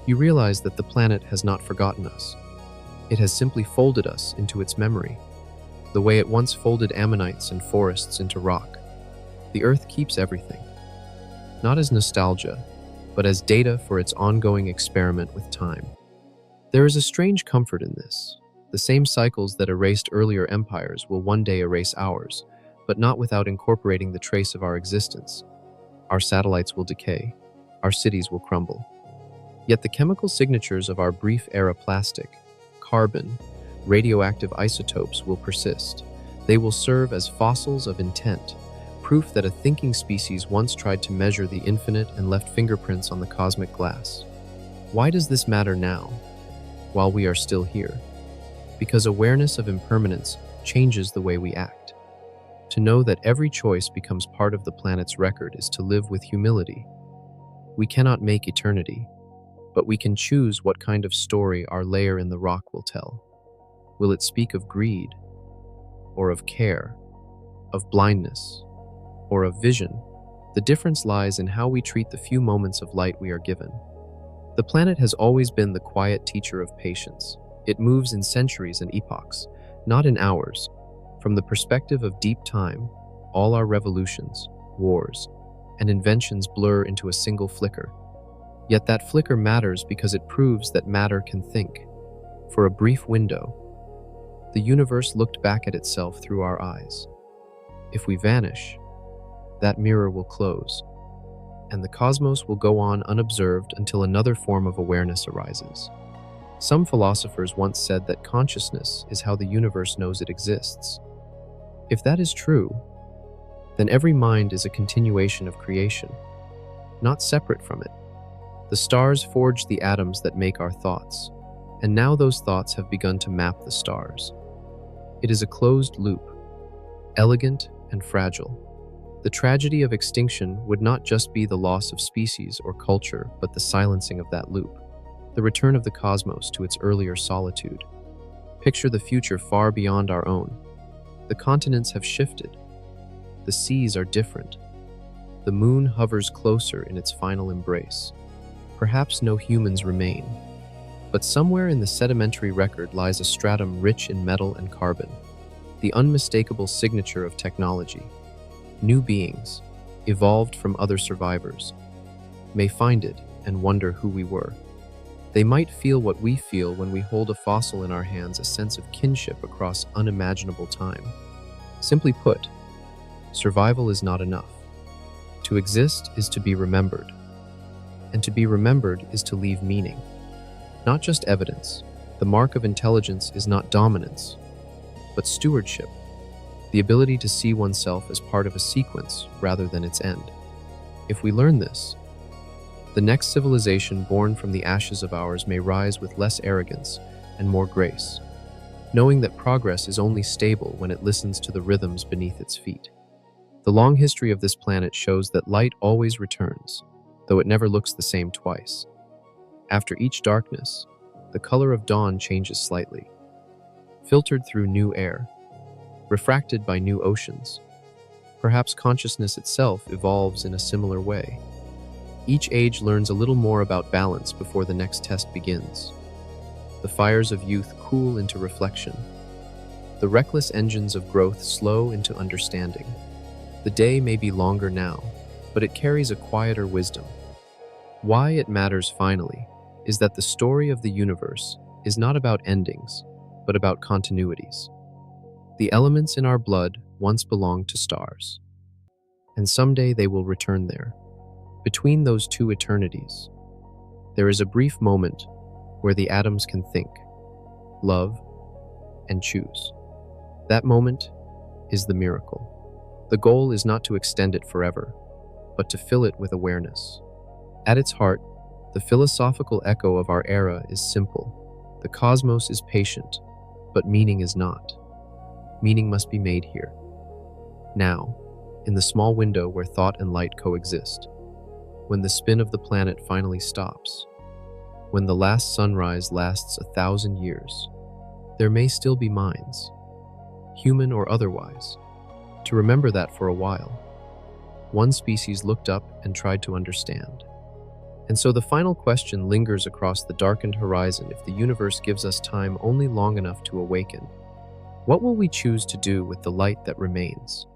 You realize that the planet has not forgotten us. It has simply folded us into its memory, the way it once folded ammonites and forests into rock. The Earth keeps everything, not as nostalgia, but as data for its ongoing experiment with time. There is a strange comfort in this. The same cycles that erased earlier empires will one day erase ours, but not without incorporating the trace of our existence. Our satellites will decay, our cities will crumble. Yet the chemical signatures of our brief era plastic, carbon, radioactive isotopes will persist. They will serve as fossils of intent, proof that a thinking species once tried to measure the infinite and left fingerprints on the cosmic glass. Why does this matter now, while we are still here? Because awareness of impermanence changes the way we act. To know that every choice becomes part of the planet's record is to live with humility. We cannot make eternity, but we can choose what kind of story our layer in the rock will tell. Will it speak of greed, or of care, of blindness, or of vision? The difference lies in how we treat the few moments of light we are given. The planet has always been the quiet teacher of patience. It moves in centuries and epochs, not in hours. From the perspective of deep time, all our revolutions, wars, and inventions blur into a single flicker. Yet that flicker matters because it proves that matter can think. For a brief window, the universe looked back at itself through our eyes. If we vanish, that mirror will close, and the cosmos will go on unobserved until another form of awareness arises. Some philosophers once said that consciousness is how the universe knows it exists. If that is true, then every mind is a continuation of creation, not separate from it. The stars forged the atoms that make our thoughts, and now those thoughts have begun to map the stars. It is a closed loop, elegant and fragile. The tragedy of extinction would not just be the loss of species or culture, but the silencing of that loop, the return of the cosmos to its earlier solitude. Picture the future far beyond our own. The continents have shifted. The seas are different. The moon hovers closer in its final embrace. Perhaps no humans remain. But somewhere in the sedimentary record lies a stratum rich in metal and carbon, the unmistakable signature of technology. New beings, evolved from other survivors, may find it and wonder who we were. They might feel what we feel when we hold a fossil in our hands, a sense of kinship across unimaginable time. Simply put, survival is not enough. To exist is to be remembered, and to be remembered is to leave meaning. Not just evidence. The mark of intelligence is not dominance, but stewardship, the ability to see oneself as part of a sequence rather than its end. If we learn this, the next civilization born from the ashes of ours may rise with less arrogance and more grace, knowing that progress is only stable when it listens to the rhythms beneath its feet. The long history of this planet shows that light always returns, though it never looks the same twice. After each darkness, the color of dawn changes slightly, filtered through new air, refracted by new oceans. Perhaps consciousness itself evolves in a similar way. Each age learns a little more about balance before the next test begins. The fires of youth cool into reflection. The reckless engines of growth slow into understanding. The day may be longer now, but it carries a quieter wisdom. Why it matters finally is that the story of the universe is not about endings, but about continuities. The elements in our blood once belonged to stars, and someday they will return there. Between those two eternities, there is a brief moment where the atoms can think, love, and choose. That moment is the miracle. The goal is not to extend it forever, but to fill it with awareness. At its heart, the philosophical echo of our era is simple. The cosmos is patient, but meaning is not. Meaning must be made here, now, in the small window where thought and light coexist. When the spin of the planet finally stops, when the last sunrise lasts 1,000 years, there may still be minds, human or otherwise, to remember that for a while. One species looked up and tried to understand. And so the final question lingers across the darkened horizon. If the universe gives us time only long enough to awaken, what will we choose to do with the light that remains?